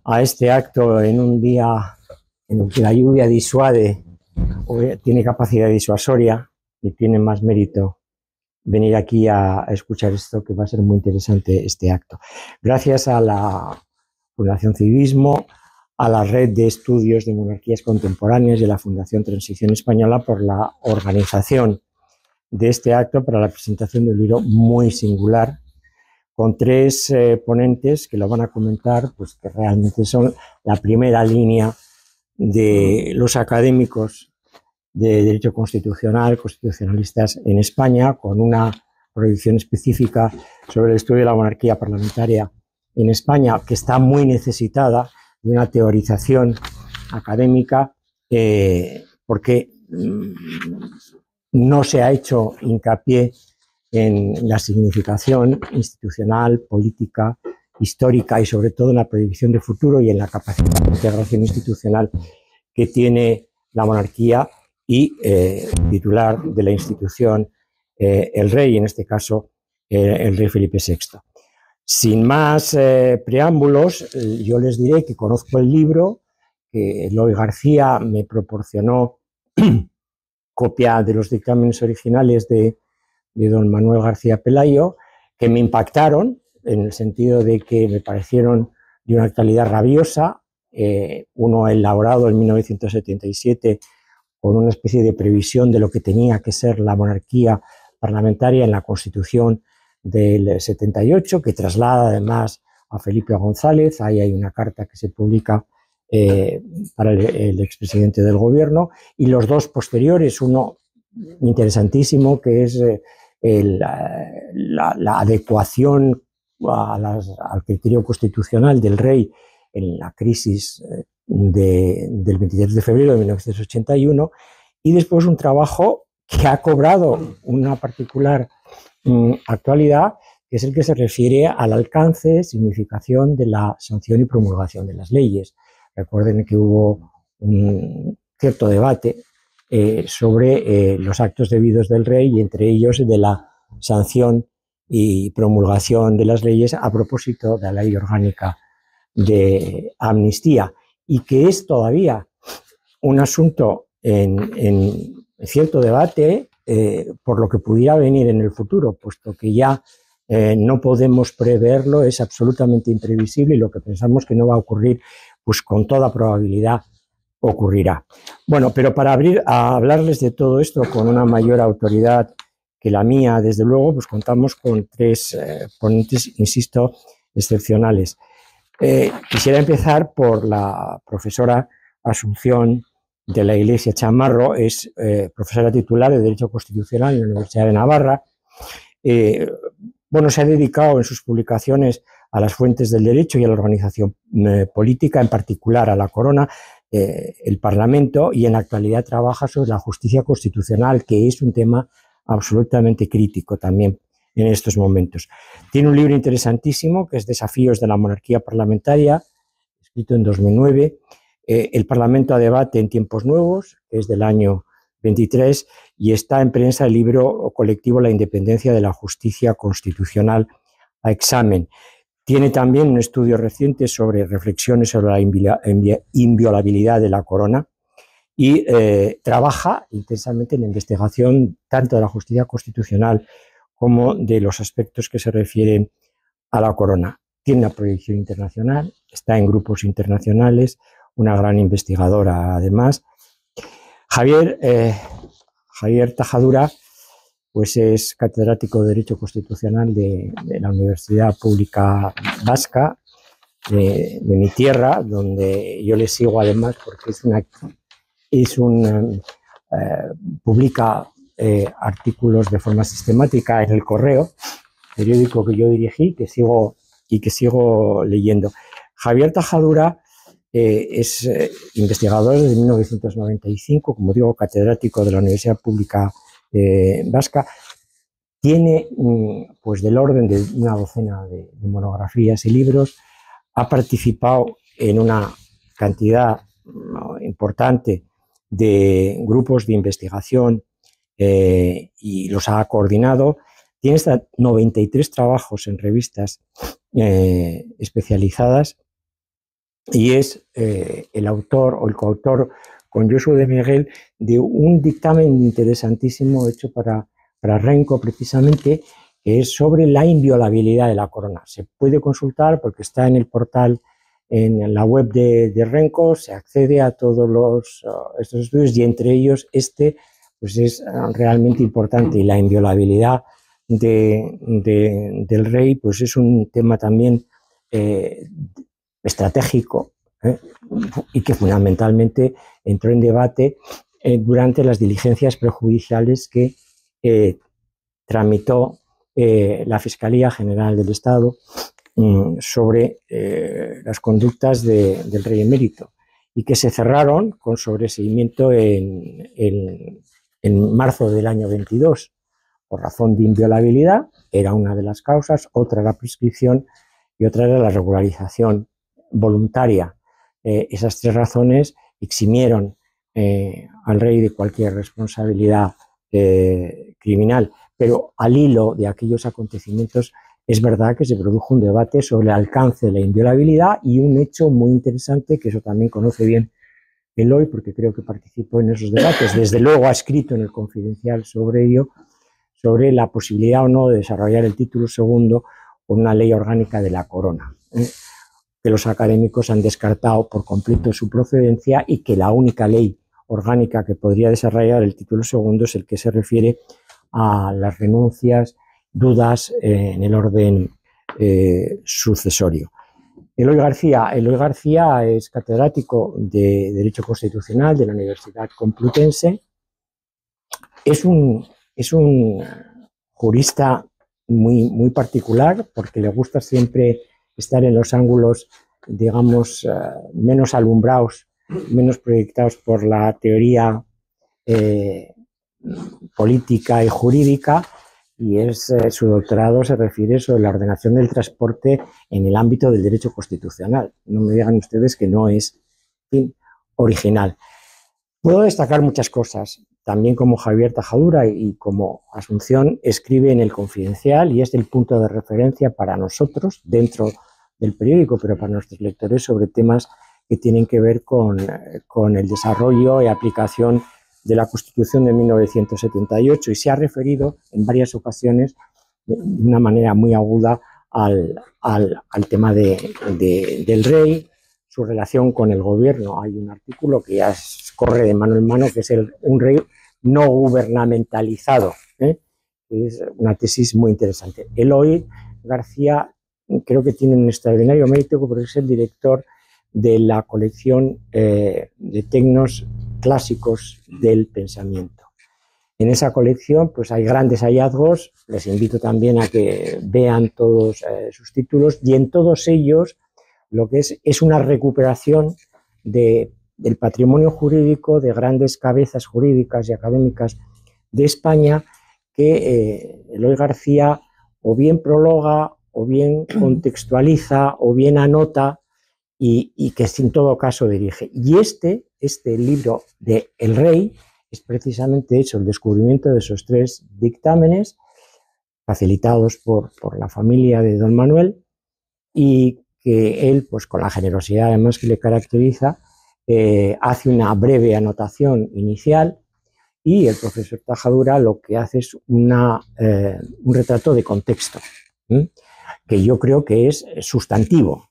a este acto en un día en el que la lluvia disuade, tiene capacidad disuasoria y tiene más mérito venir aquí a escuchar esto, que va a ser muy interesante este acto. Gracias a la Fundación Civismo, a la Red de Estudios de Monarquías Contemporáneas y a la Fundación Transición Española por la organización de este acto para la presentación de un libro muy singular, con tres ponentes que lo van a comentar, pues que realmente son la primera línea de los académicos de Derecho Constitucional, constitucionalistas en España, con una proyección específica sobre el estudio de la monarquía parlamentaria en España, que está muy necesitada de una teorización académica, porque no se ha hecho hincapié en la significación institucional, política, histórica y sobre todo en la proyección de futuro y en la capacidad de integración institucional que tiene la monarquía y titular de la institución, el rey, en este caso el rey Felipe VI. Sin más preámbulos, yo les diré que conozco el libro, que Eloy García me proporcionó copia de los dictámenes originales de don Manuel García Pelayo, que me impactaron en el sentido de que me parecieron de una actualidad rabiosa, uno elaborado en 1977 con una especie de previsión de lo que tenía que ser la monarquía parlamentaria en la Constitución del 78, que traslada además a Felipe González. Ahí hay una carta que se publica para el expresidente del gobierno, y los dos posteriores, uno interesantísimo que es la adecuación al criterio constitucional del rey en la crisis del 23 de febrero de 1981, y después un trabajo que ha cobrado una particular actualidad, que es el que se refiere al alcance, significación de la sanción y promulgación de las leyes. Recuerden que hubo un cierto debate sobre los actos debidos del rey, y entre ellos de la sanción y promulgación de las leyes a propósito de la ley orgánica de amnistía, y que es todavía un asunto en cierto debate por lo que pudiera venir en el futuro, puesto que ya no podemos preverlo, es absolutamente imprevisible, y lo que pensamos que no va a ocurrir, pues con toda probabilidad ocurrirá. Bueno, pero para hablarles de todo esto con una mayor autoridad que la mía, desde luego, pues contamos con tres ponentes, insisto, excepcionales. Quisiera empezar por la profesora Asunción de la Iglesia Chamarro. Es profesora titular de Derecho Constitucional en la Universidad de Navarra. Se ha dedicado en sus publicaciones a las fuentes del derecho y a la organización política, en particular a la corona, el Parlamento, y en la actualidad trabaja sobre la justicia constitucional, que es un tema absolutamente crítico también en estos momentos. Tiene un libro interesantísimo que es Desafíos de la monarquía parlamentaria, escrito en 2009, El Parlamento a debate en tiempos nuevos, que es del año 23, y está en prensa el libro colectivo La independencia de la justicia constitucional a examen. Tiene también un estudio reciente sobre reflexiones sobre la inviolabilidad de la corona, y trabaja intensamente en la investigación tanto de la justicia constitucional como de los aspectos que se refieren a la corona. Tiene una proyección internacional, está en grupos internacionales, una gran investigadora además. Javier Tajadura, pues es catedrático de Derecho Constitucional de la Universidad Pública Vasca, de mi tierra, donde yo le sigo además porque publica artículos de forma sistemática en El Correo, periódico que yo dirigí que sigo leyendo. Javier Tajadura es investigador desde 1995, como digo, catedrático de la Universidad Pública Vasca. Tiene pues del orden de una docena de monografías y libros. Ha participado en una cantidad importante de grupos de investigación y los ha coordinado. Tiene hasta 93 trabajos en revistas especializadas, y es el autor o el coautor con Josu de Miguel de un dictamen interesantísimo hecho para Renco precisamente, que es sobre la inviolabilidad de la corona. Se puede consultar porque está en el portal, en la web de Renco, se accede a todos estos estudios y entre ellos pues es realmente importante, y la inviolabilidad del rey pues es un tema también estratégico, y que fundamentalmente entró en debate durante las diligencias prejudiciales que tramitó la Fiscalía General del Estado sobre las conductas del rey emérito, y que se cerraron con sobreseimiento en marzo del año 22, por razón de inviolabilidad, era una de las causas, otra la prescripción y otra era la regularización voluntaria. Esas tres razones eximieron al rey de cualquier responsabilidad criminal, pero al hilo de aquellos acontecimientos es verdad que se produjo un debate sobre el alcance de la inviolabilidad y un hecho muy interesante, que eso también conoce bien Eloy, porque creo que participó en esos debates, desde luego ha escrito en el Confidencial sobre ello, sobre la posibilidad o no de desarrollar el título segundo con una ley orgánica de la corona, que los académicos han descartado por completo su procedencia, y que la única ley orgánica que podría desarrollar el título segundo es el que se refiere a las renuncias, dudas en el orden sucesorio. Eloy García es catedrático de Derecho Constitucional de la Universidad Complutense. Es un jurista muy particular, porque le gusta siempre estar en los ángulos, digamos, menos alumbrados, menos proyectados por la teoría política y jurídica, y su doctorado se refiere sobre la ordenación del transporte en el ámbito del derecho constitucional. No me digan ustedes que no es, en fin, original. Puedo destacar muchas cosas. También como Javier Tajadura y como Asunción escribe en el Confidencial, y es el punto de referencia para nosotros dentro del periódico, pero para nuestros lectores, sobre temas que tienen que ver con el desarrollo y aplicación de la Constitución de 1978, y se ha referido en varias ocasiones de una manera muy aguda al tema del rey, su relación con el gobierno. Hay un artículo que ya corre de mano en mano, que es un rey no gubernamentalizado, es una tesis muy interesante. Eloy García creo que tiene un extraordinario mérito porque es el director de la colección de tecnos clásicos del pensamiento. En esa colección pues hay grandes hallazgos, les invito también a que vean todos sus títulos, y en todos ellos lo que es una recuperación del patrimonio jurídico de grandes cabezas jurídicas y académicas de España, que Eloy García o bien prologa, o bien contextualiza, o bien anota, y que en todo caso dirige. Y este libro de El Rey es precisamente hecho el descubrimiento de esos tres dictámenes facilitados por la familia de don Manuel, y que él, pues con la generosidad además que le caracteriza, hace una breve anotación inicial, y el profesor Tajadura lo que hace es un retrato de contexto, que yo creo que es sustantivo.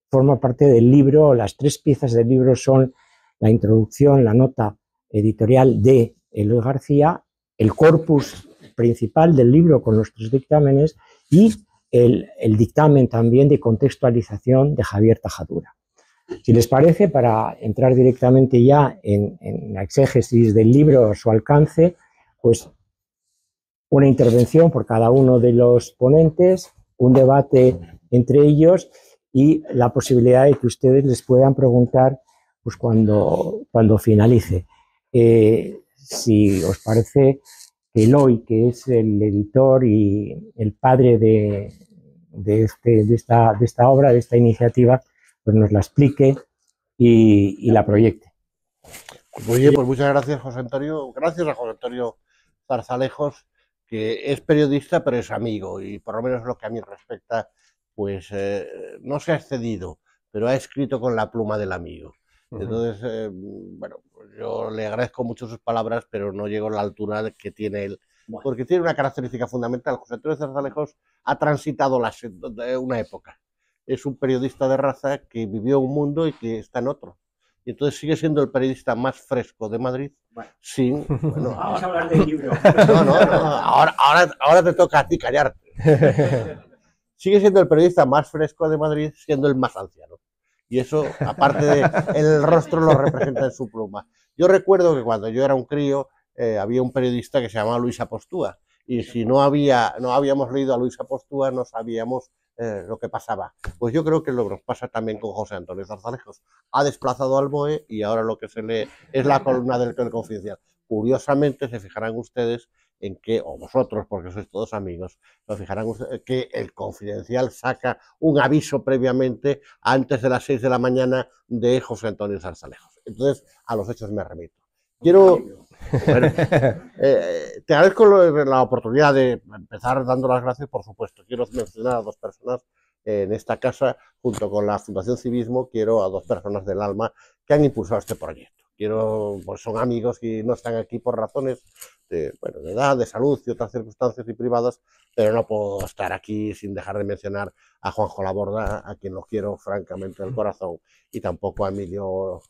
Forma parte del libro. Las tres piezas del libro son la introducción, la nota editorial de Eloy García, el corpus principal del libro con los tres dictámenes, y el dictamen también de contextualización de Javier Tajadura. Si les parece, para entrar directamente ya en la exégesis del libro, su alcance, pues una intervención por cada uno de los ponentes, un debate entre ellos, y la posibilidad de que ustedes les puedan preguntar pues cuando finalice. Si os parece, que Eloy, que es el editor y el padre de esta obra, de esta iniciativa, pues nos la explique y la proyecte. Muy bien, pues muchas gracias, José Antonio. Gracias a José Antonio Zarzalejos, que es periodista, pero es amigo, y por lo menos lo que a mí respecta, pues no se ha excedido pero ha escrito con la pluma del amigo. Entonces, bueno, yo le agradezco mucho sus palabras, pero no llego a la altura que tiene él, porque tiene una característica fundamental. José Antonio Zarzalejos ha transitado una época. Es un periodista de raza que vivió un mundo y que está en otro. Y entonces sigue siendo el periodista más fresco de Madrid, sin... Bueno, vamos a hablar del libro. No, ahora te toca a ti callarte. Sigue siendo el periodista más fresco de Madrid, siendo el más anciano. Y eso, aparte de el rostro, lo representa en su pluma. Yo recuerdo que cuando yo era un crío, había un periodista que se llamaba Luis Apostúa. Y si no habíamos leído a Luis Apostúa, no sabíamos lo que pasaba. Pues yo creo que lo que nos pasa también con José Antonio Zarzalejos. Ha desplazado al BOE y ahora lo que se lee es la columna del Confidencial. Curiosamente, se fijarán ustedes en que, o vosotros, porque sois todos amigos, se fijarán ustedes que el Confidencial saca un aviso previamente antes de las 6 de la mañana de José Antonio Zarzalejos. Entonces, a los hechos me remito. Bueno, te agradezco la oportunidad de empezar dando las gracias, por supuesto. Quiero mencionar a dos personas en esta casa, junto con la Fundación Civismo, quiero a dos personas del alma que han impulsado este proyecto. Pues son amigos y no están aquí por razones de edad, de salud y otras circunstancias y privadas, pero no puedo estar aquí sin dejar de mencionar a Juanjo Laborda, a quien lo quiero francamente del corazón, y tampoco a Emilio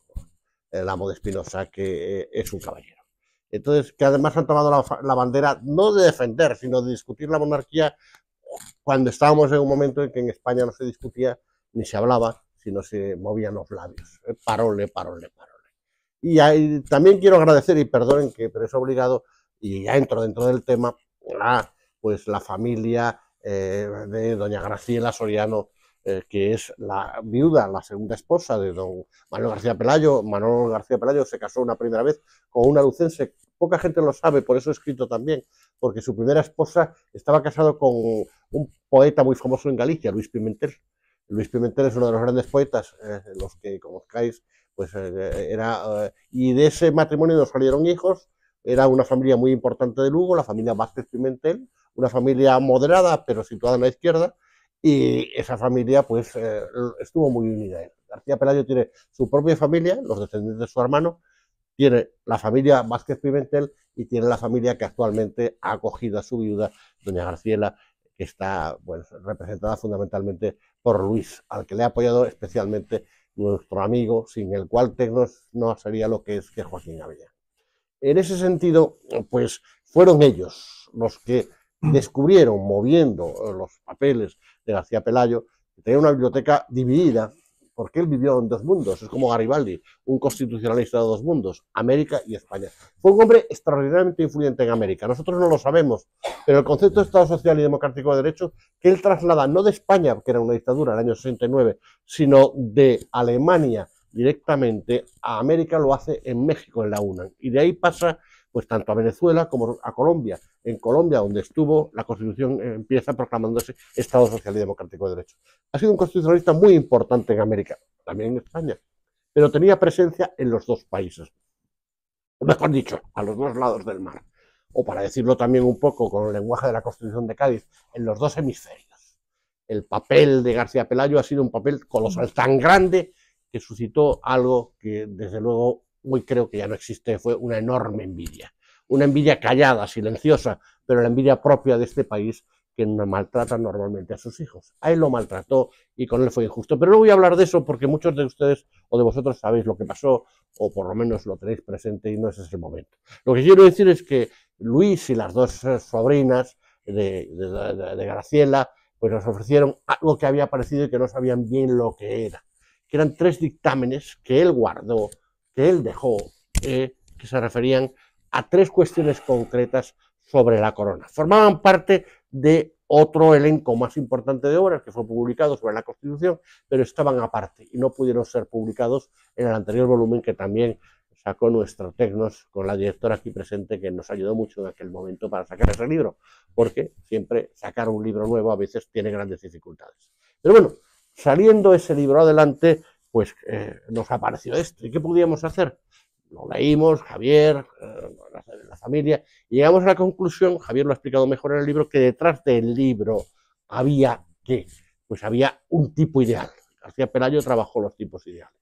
el amo de Espinosa, que es un caballero. Entonces, que además han tomado la bandera no de defender, sino de discutir la monarquía cuando estábamos en un momento en que en España no se discutía ni se hablaba, sino se movían los labios. Parole. Y también quiero agradecer, y perdonen pero es obligado, y ya entro dentro del tema, a pues la familia de doña Graciela Soriano, que es la viuda, la segunda esposa de don Manuel García Pelayo. Manuel García Pelayo se casó una primera vez con una lucense. Poca gente lo sabe, por eso he escrito también, porque su primera esposa estaba casado con un poeta muy famoso en Galicia, Luis Pimentel. Luis Pimentel es uno de los grandes poetas, los que conozcáis, pues y de ese matrimonio nos salieron hijos. Era una familia muy importante de Lugo, la familia Vázquez Pimentel, una familia moderada, pero situada en la izquierda, y esa familia pues estuvo muy unida. García Pelayo tiene su propia familia, los descendientes de su hermano, tiene la familia Vázquez Pimentel y tiene la familia que actualmente ha acogido a su viuda, doña Graciela, que está representada fundamentalmente por Luis, al que le ha apoyado especialmente nuestro amigo, sin el cual Tecnos no sería lo que es que Joaquín Abella. En ese sentido, pues fueron ellos los que descubrieron, moviendo los papeles de García Pelayo, que tenía una biblioteca dividida, porque él vivió en dos mundos, es como Garibaldi, un constitucionalista de dos mundos, América y España. Fue un hombre extraordinariamente influyente en América, nosotros no lo sabemos, pero el concepto de Estado Social y Democrático de Derecho que él traslada no de España, que era una dictadura en el año 69, sino de Alemania directamente a América, lo hace en México, en la UNAM, y de ahí pasa pues tanto a Venezuela como a Colombia. En Colombia, donde estuvo, la Constitución empieza proclamándose Estado Social y Democrático de Derecho. Ha sido un constitucionalista muy importante en América, también en España, pero tenía presencia en los dos países. Mejor dicho, a los dos lados del mar. O para decirlo también un poco con el lenguaje de la Constitución de Cádiz, en los dos hemisferios. El papel de García Pelayo ha sido un papel colosal, tan grande que suscitó algo que desde luego hoy creo que ya no existe, fue una enorme envidia. Una envidia callada, silenciosa, pero la envidia propia de este país que maltrata normalmente a sus hijos. A él lo maltrató y con él fue injusto. Pero no voy a hablar de eso porque muchos de ustedes o de vosotros sabéis lo que pasó, o por lo menos lo tenéis presente y no es ese momento. Lo que quiero decir es que Luis y las dos sobrinas de Graciela pues nos ofrecieron algo que había aparecido y que no sabían bien lo que era. Que eran 3 dictámenes que él guardó, que él dejó, que se referían a 3 cuestiones concretas sobre la corona. Formaban parte de otro elenco más importante de obras que fue publicado sobre la Constitución, pero estaban aparte y no pudieron ser publicados en el anterior volumen que también sacó nuestro Tecnos con la directora aquí presente, que nos ayudó mucho en aquel momento para sacar ese libro, porque siempre sacar un libro nuevo a veces tiene grandes dificultades. Pero bueno, saliendo ese libro adelante, pues nos apareció esto. ¿Y qué podíamos hacer? Lo leímos, Javier, la familia, y llegamos a la conclusión, Javier lo ha explicado mejor en el libro, que detrás del libro había ¿qué? Pues había un tipo ideal. García Pelayo trabajó los tipos ideales.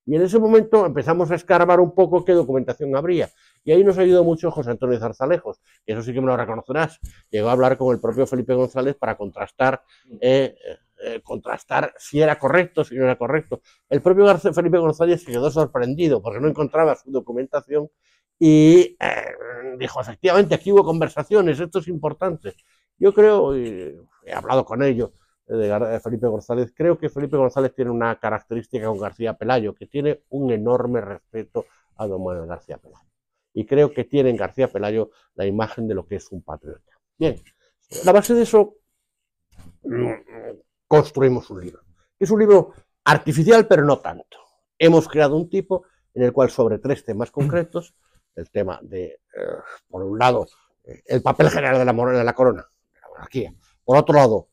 Y en ese momento empezamos a escarbar un poco qué documentación habría. Y ahí nos ayudó mucho José Antonio Zarzalejos, que eso sí que me lo reconocerás. Llegó a hablar con el propio Felipe González para contrastar si era correcto, si no era correcto. El propio Felipe González se quedó sorprendido porque no encontraba su documentación y dijo, efectivamente, aquí hubo conversaciones, esto es importante. Yo creo, y he hablado con ellos, de Felipe González, creo que Felipe González tiene una característica con García Pelayo, que tiene un enorme respeto a don Manuel García Pelayo. Y creo que tiene en García Pelayo la imagen de lo que es un patriota. Bien, a la base de eso construimos un libro. Es un libro artificial, pero no tanto. Hemos creado un tipo en el cual sobre 3 temas concretos, el tema de, por un lado, el papel general de la corona, de la monarquía, por otro lado,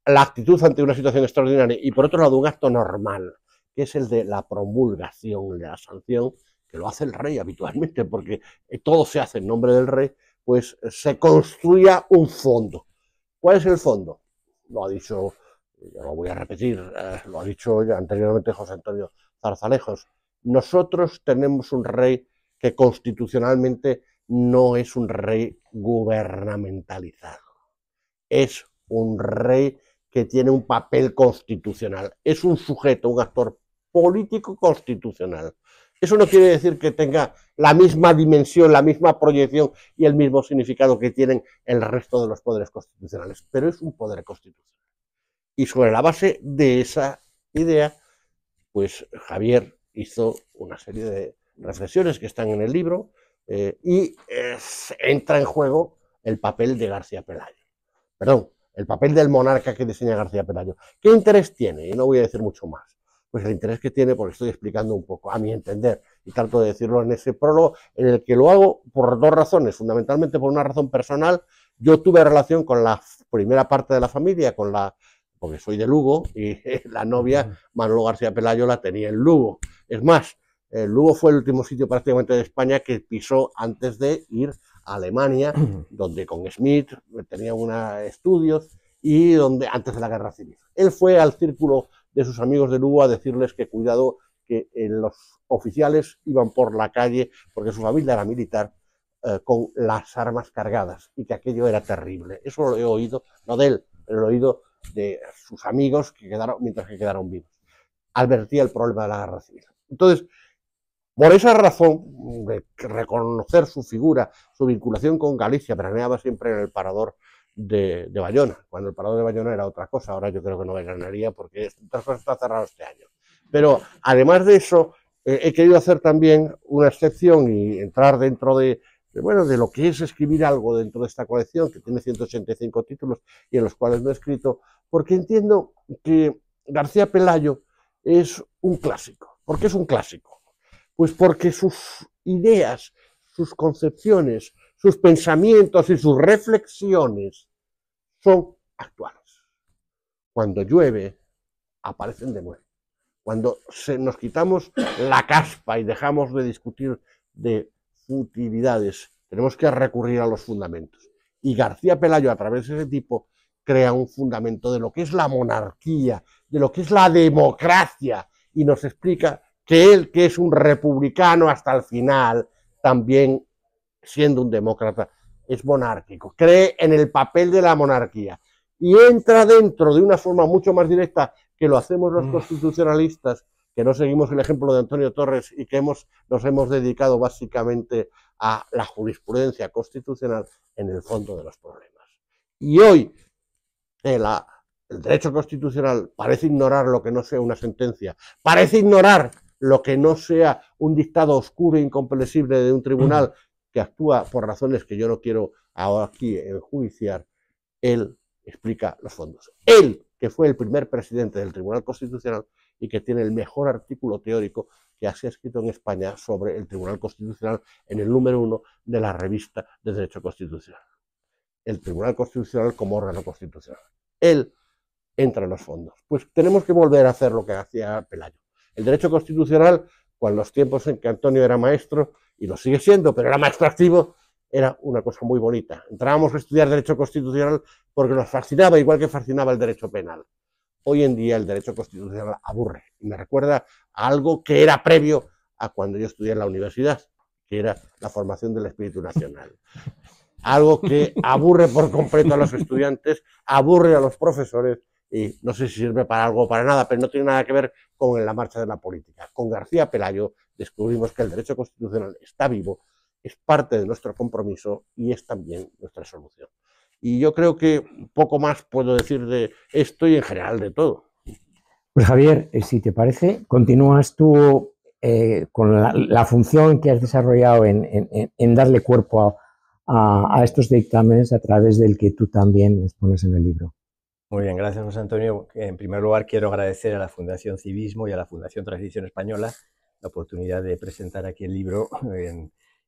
la actitud ante una situación extraordinaria y por otro lado un acto normal, que es el de la promulgación de la sanción, que lo hace el rey habitualmente, porque todo se hace en nombre del rey, pues se construía un fondo. ¿Cuál es el fondo? Lo ha dicho, yo lo voy a repetir, lo ha dicho ya anteriormente José Antonio Zarzalejos. Nosotros tenemos un rey que constitucionalmente no es un rey gubernamentalizado, es un rey que tiene un papel constitucional, es un sujeto, un actor político constitucional. Eso no quiere decir que tenga la misma dimensión, la misma proyección y el mismo significado que tienen el resto de los poderes constitucionales, pero es un poder constitucional. Y sobre la base de esa idea, pues Javier hizo una serie de reflexiones que están en el libro y entra en juego el papel de García Pelayo. Perdón, el papel del monarca que diseña García Pelayo. ¿Qué interés tiene? Y no voy a decir mucho más. Pues el interés que tiene, porque estoy explicando un poco, a mi entender, y trato de decirlo en ese prólogo, en el que lo hago por 2 razones, fundamentalmente por una razón personal. Yo tuve relación con la primera parte de la familia, porque soy de Lugo, y la novia, Manolo García Pelayo, la tenía en Lugo. Es más, Lugo fue el último sitio prácticamente de España que pisó antes de ir a Alemania, donde con Schmidt tenía unos estudios y donde antes de la guerra civil. Él fue al círculo de sus amigos de Lugo a decirles que cuidado, que los oficiales iban por la calle, porque su familia era militar, con las armas cargadas y que aquello era terrible. Eso lo he oído, no de él, pero lo he oído de sus amigos que quedaron, mientras que quedaron vivos. Advertía el problema de la guerra civil. Entonces, por esa razón de reconocer su figura, su vinculación con Galicia, veraneaba siempre en el parador de Bayona, cuando el parador de Bayona era otra cosa. Ahora yo creo que no veranearía porque otras cosas está cerrado este año. Pero además de eso, he querido hacer también una excepción y entrar dentro de lo que es escribir algo dentro de esta colección, que tiene 185 títulos y en los cuales no he escrito, porque entiendo que García Pelayo es un clásico. ¿Por qué es un clásico? Pues porque sus ideas, sus concepciones, sus pensamientos y sus reflexiones son actuales. Cuando llueve, aparecen de nuevo. Cuando nos quitamos la caspa y dejamos de discutir de futilidades, tenemos que recurrir a los fundamentos. Y García Pelayo, a través de ese tipo, crea un fundamento de lo que es la monarquía, de lo que es la democracia, y nos explica que él, que es un republicano hasta el final, también siendo un demócrata, es monárquico, cree en el papel de la monarquía y entra dentro de una forma mucho más directa que lo hacemos los constitucionalistas, que no seguimos el ejemplo de Antonio Torres y que nos hemos dedicado básicamente a la jurisprudencia constitucional en el fondo de los problemas. Y hoy el derecho constitucional parece ignorar lo que no sea una sentencia, parece ignorar lo que no sea un dictado oscuro e incomprensible de un tribunal que actúa por razones que yo no quiero ahora aquí enjuiciar. Él explica los fondos. Él, que fue el primer presidente del Tribunal Constitucional y que tiene el mejor artículo teórico que se ha escrito en España sobre el Tribunal Constitucional en el número 1 de la revista de Derecho Constitucional. El Tribunal Constitucional como órgano constitucional. Él entra en los fondos. Pues tenemos que volver a hacer lo que hacía Pelayo. El derecho constitucional, con los tiempos en que Antonio era maestro, y lo sigue siendo, pero era maestro activo, era una cosa muy bonita. Entrábamos a estudiar derecho constitucional porque nos fascinaba, igual que fascinaba el derecho penal. Hoy en día el derecho constitucional aburre y me recuerda a algo que era previo a cuando yo estudié en la universidad, que era la formación del espíritu nacional. Algo que aburre por completo a los estudiantes, aburre a los profesores y no sé si sirve para algo o para nada, pero no tiene nada que ver con la marcha de la política. Con García Pelayo descubrimos que el derecho constitucional está vivo, es parte de nuestro compromiso y es también nuestra solución. Y yo creo que poco más puedo decir de esto y en general de todo. Pues Javier, si te parece, continúas tú con la función que has desarrollado en darle cuerpo a estos dictámenes a través del que tú también expones en el libro. Muy bien, gracias José Antonio. En primer lugar quiero agradecer a la Fundación Civismo y a la Fundación Transición Española la oportunidad de presentar aquí el libro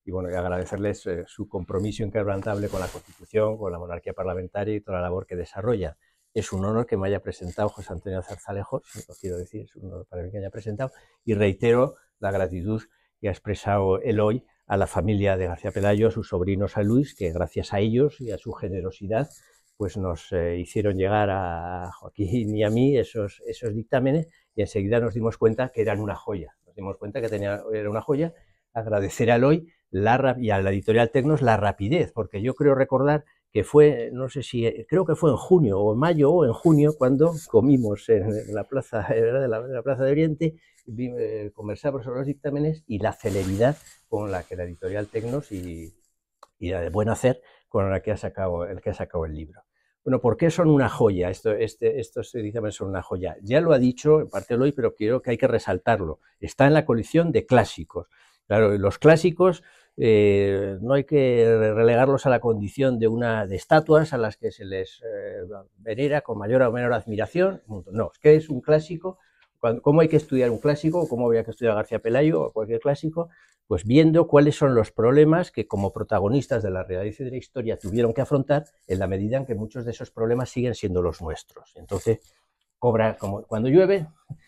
y bueno, y agradecerles su compromiso inquebrantable con la Constitución, con la monarquía parlamentaria y toda la labor que desarrolla. Es un honor que me haya presentado José Antonio Zarzalejos, lo quiero decir, es un honor para mí que me haya presentado, y reitero la gratitud que ha expresado él hoy a la familia de García Pelayo, a sus sobrinos, a Luis, que gracias a ellos y a su generosidad pues nos hicieron llegar a Joaquín y a mí esos dictámenes y enseguida nos dimos cuenta que eran una joya. Nos dimos cuenta que era una joya. Agradecer a Eloy y a la editorial Tecnos la rapidez, porque yo creo recordar que fue, no sé si, creo que fue en junio o en mayo o en junio cuando comimos en la plaza de la Plaza de Oriente, conversamos sobre los dictámenes y la celeridad con la que la editorial Tecnos y la de buen hacer con la que ha sacado el libro. Bueno, ¿por qué son una joya? Estos dictámenes son una joya. Ya lo ha dicho en parte Eloy, pero creo que hay que resaltarlo. Está en la colección de clásicos. Claro, los clásicos no hay que relegarlos a la condición de estatuas a las que se les venera con mayor o menor admiración. No, es que es un clásico. ¿Cómo hay que estudiar un clásico? ¿Cómo habría que estudiar García Pelayo o cualquier clásico? Pues viendo cuáles son los problemas que como protagonistas de la realidad y de la historia tuvieron que afrontar en la medida en que muchos de esos problemas siguen siendo los nuestros. Entonces, como cuando llueve,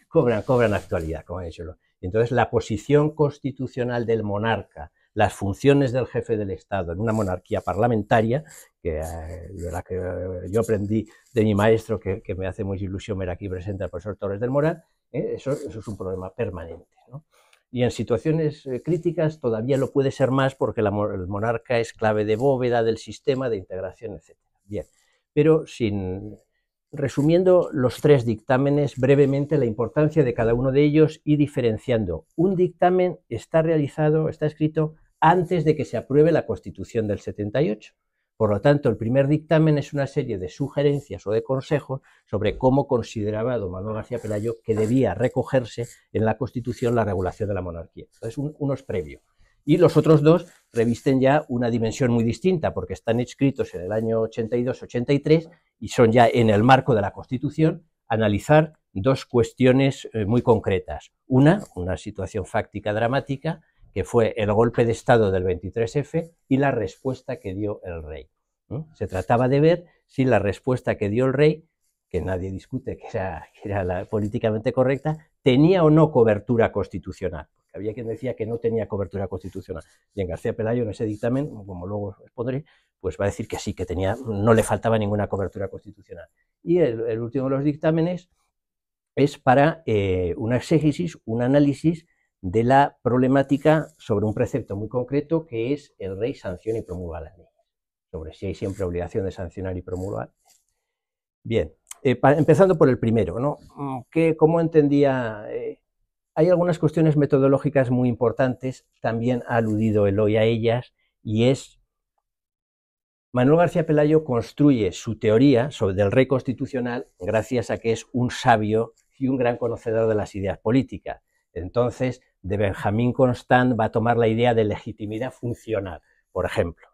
cobran actualidad, como ha dicho. Entonces, la posición constitucional del monarca, las funciones del jefe del Estado en una monarquía parlamentaria, de la que yo aprendí de mi maestro, que me hace mucha ilusión ver aquí presente al profesor Torres del Moral, eso es un problema permanente, ¿no? Y en situaciones críticas todavía lo puede ser más porque el monarca es clave de bóveda del sistema de integración, etc. Bien, pero resumiendo los tres dictámenes brevemente, la importancia de cada uno de ellos y diferenciando. Un dictamen está escrito antes de que se apruebe la Constitución del 78. Por lo tanto, el primer dictamen es una serie de sugerencias o de consejos sobre cómo consideraba don Manuel García Pelayo que debía recogerse en la Constitución la regulación de la monarquía. Entonces, uno es previo. Y los otros dos revisten ya una dimensión muy distinta, porque están escritos en el año 82-83 y son ya en el marco de la Constitución analizar dos cuestiones muy concretas. Una situación fáctica dramática, que fue el golpe de Estado del 23F y la respuesta que dio el rey. Se trataba de ver si la respuesta que dio el rey, que nadie discute que era la políticamente correcta, tenía o no cobertura constitucional. Porque había quien decía que no tenía cobertura constitucional. Y en García Pelayo, en ese dictamen, como luego expondré, pues va a decir que sí, que no le faltaba ninguna cobertura constitucional. Y el último de los dictámenes es para una exégesis, un análisis de la problemática sobre un precepto muy concreto que es el rey sanciona y promulga las leyes, sobre si hay siempre obligación de sancionar y promulgar. Bien, empezando por el primero, ¿no? ¿Cómo entendía? Hay algunas cuestiones metodológicas muy importantes, también ha aludido Eloy a ellas, y es Manuel García Pelayo construye su teoría del rey constitucional gracias a que es un sabio y un gran conocedor de las ideas políticas. Entonces, de Benjamín Constant va a tomar la idea de legitimidad funcional, por ejemplo.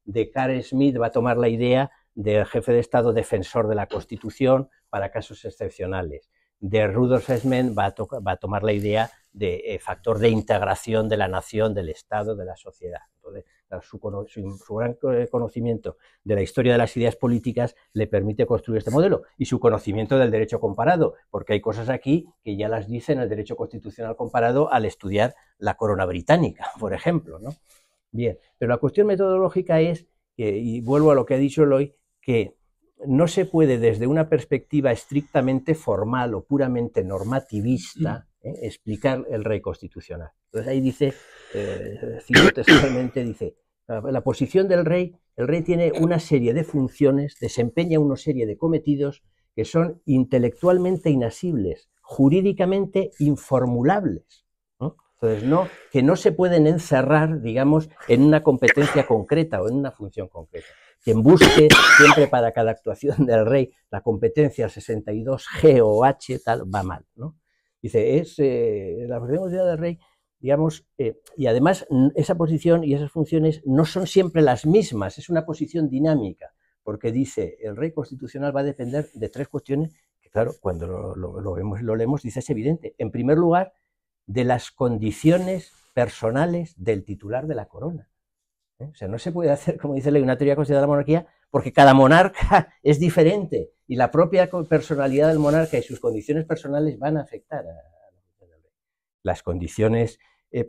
De Carl Smith va a tomar la idea del jefe de Estado defensor de la Constitución para casos excepcionales. De Rudolf Hessmann va a tomar la idea de factor de integración de la nación, del Estado, de la sociedad. Entonces, su gran conocimiento de la historia de las ideas políticas le permite construir este modelo y su conocimiento del derecho comparado, porque hay cosas aquí que ya las dice en el derecho constitucional comparado al estudiar la corona británica, por ejemplo, ¿no? Bien, pero la cuestión metodológica es, y vuelvo a lo que ha dicho Eloy, que no se puede desde una perspectiva estrictamente formal o puramente normativista explicar el rey constitucional. Entonces ahí dice, cito textualmente, dice, la posición del rey, el rey tiene una serie de funciones, desempeña una serie de cometidos que son intelectualmente inasibles, jurídicamente informulables, ¿no? Entonces, que no se pueden encerrar, digamos, en una competencia concreta o en una función concreta. Quien busque siempre para cada actuación del rey la competencia 62G o H, tal, va mal, ¿no? Dice, la posición del rey, digamos, y además esa posición y esas funciones no son siempre las mismas, es una posición dinámica, porque dice, el rey constitucional va a depender de tres cuestiones, que claro, cuando lo vemos y lo leemos, dice, es evidente. En primer lugar, de las condiciones personales del titular de la corona. O sea, no se puede hacer, como dice una teoría considerada de la monarquía, porque cada monarca es diferente y la propia personalidad del monarca y sus condiciones personales van a afectar a la función del rey. Las condiciones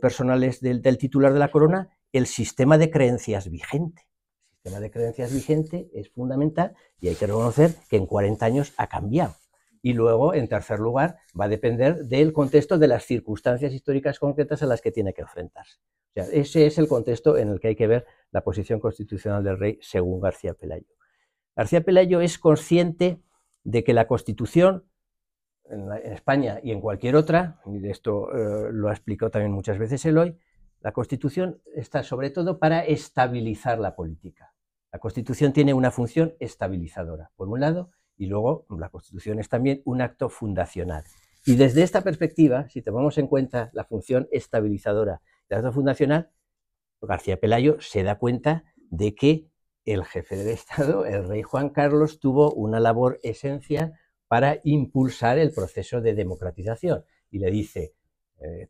personales del titular de la corona, el sistema de creencias vigente. El sistema de creencias vigente es fundamental y hay que reconocer que en 40 años ha cambiado. Y luego, en tercer lugar, va a depender del contexto de las circunstancias históricas concretas a las que tiene que enfrentarse. O sea, ese es el contexto en el que hay que ver la posición constitucional del rey según García Pelayo. García Pelayo es consciente de que la Constitución en España y en cualquier otra, y de esto lo ha explicado también muchas veces Eloy, la Constitución está sobre todo para estabilizar la política. La Constitución tiene una función estabilizadora, por un lado, y luego la Constitución es también un acto fundacional. Y desde esta perspectiva, si tomamos en cuenta la función estabilizadora del acto fundacional, García Pelayo se da cuenta de que el jefe del Estado, el rey Juan Carlos, tuvo una labor esencial para impulsar el proceso de democratización. Y le dice,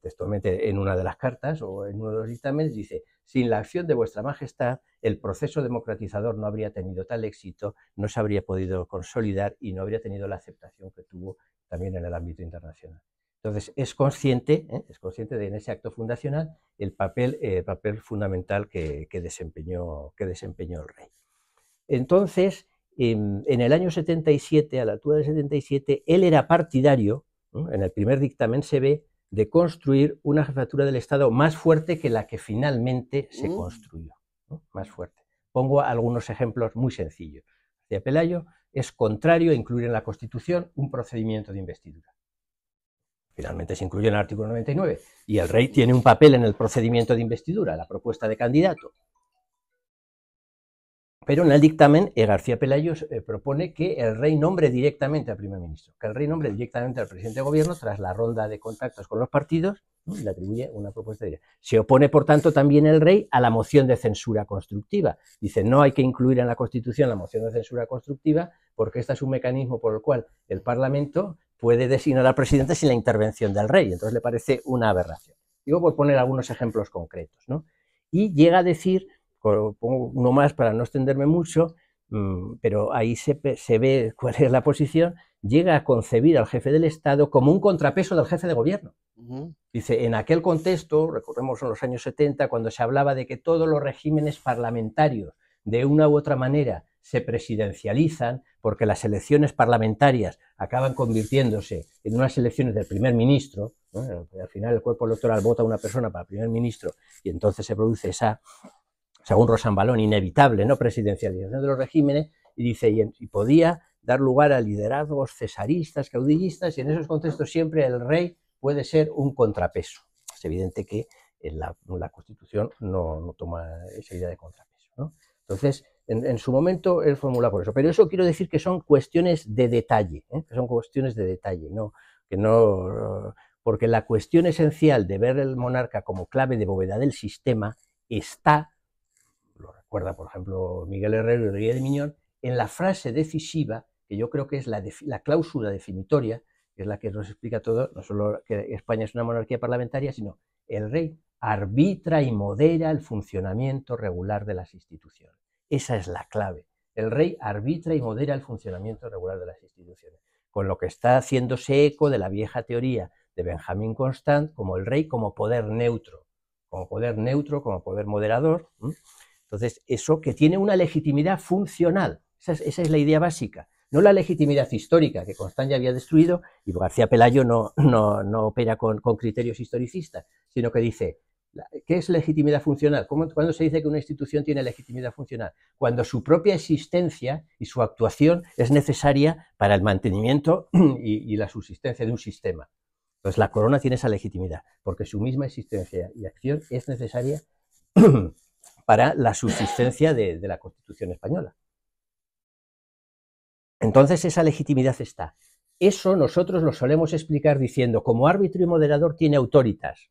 textualmente en una de las cartas o en uno de los dictámenes, dice, sin la acción de vuestra majestad, el proceso democratizador no habría tenido tal éxito, no se habría podido consolidar y no habría tenido la aceptación que tuvo también en el ámbito internacional. Entonces, es consciente de en ese acto fundacional el papel fundamental que desempeñó el rey. Entonces, en el año 77, a la altura del 77, él era partidario, en el primer dictamen se ve, de construir una jefatura del Estado más fuerte que la que finalmente se construyó, ¿no? Más fuerte. Pongo algunos ejemplos muy sencillos. García Pelayo es contrario a incluir en la Constitución un procedimiento de investidura. Finalmente se incluye en el artículo 99 y el rey tiene un papel en el procedimiento de investidura, la propuesta de candidato. Pero en el dictamen García Pelayo propone que el rey nombre directamente al primer ministro, que el rey nombre directamente al presidente de gobierno tras la ronda de contactos con los partidos, ¿no? Y le atribuye una propuesta directa. Se opone, por tanto, también el rey a la moción de censura constructiva. Dice, no hay que incluir en la Constitución la moción de censura constructiva porque este es un mecanismo por el cual el Parlamento puede designar al presidente sin la intervención del rey. Entonces le parece una aberración. Digo por poner algunos ejemplos concretos, ¿no? Y llega a decir, pongo uno más para no extenderme mucho, pero ahí se ve cuál es la posición, llega a concebir al jefe del Estado como un contrapeso del jefe de gobierno. Dice, en aquel contexto, recordemos en los años 70, cuando se hablaba de que todos los regímenes parlamentarios de una u otra manera se presidencializan porque las elecciones parlamentarias acaban convirtiéndose en unas elecciones del primer ministro, ¿no? Al final el cuerpo electoral vota a una persona para primer ministro y entonces se produce esa, según Rosambalón, inevitable, ¿no?, presidencialización de los regímenes, y dice, y podía dar lugar a liderazgos cesaristas, caudillistas, y en esos contextos siempre el rey puede ser un contrapeso. Es evidente que la Constitución no toma esa idea de contrapeso, ¿no? Entonces, en su momento él formula por eso. Pero eso quiero decir que son cuestiones de detalle, que son cuestiones de detalle, porque la cuestión esencial de ver el monarca como clave de bóveda del sistema está, lo recuerda por ejemplo Miguel Herrero y Rodríguez de Miñón, en la frase decisiva, que yo creo que es la cláusula definitoria, que es la que nos explica todo, no solo que España es una monarquía parlamentaria, sino el rey arbitra y modera el funcionamiento regular de las instituciones. Esa es la clave. El rey arbitra y modera el funcionamiento regular de las instituciones, con lo que está haciéndose eco de la vieja teoría de Benjamin Constant como el rey como poder neutro, como poder moderador. Entonces, eso que tiene una legitimidad funcional, Esa es la idea básica. No la legitimidad histórica, que Constant ya había destruido, y García Pelayo no opera con criterios historicistas, sino que dice, ¿qué es legitimidad funcional? ¿Cuándo se dice que una institución tiene legitimidad funcional? Cuando su propia existencia y su actuación es necesaria para el mantenimiento y la subsistencia de un sistema. Entonces la corona tiene esa legitimidad, porque su misma existencia y acción es necesaria para la subsistencia de la Constitución española. Entonces esa legitimidad está. Eso nosotros lo solemos explicar diciendo, como árbitro y moderador tiene autoritas.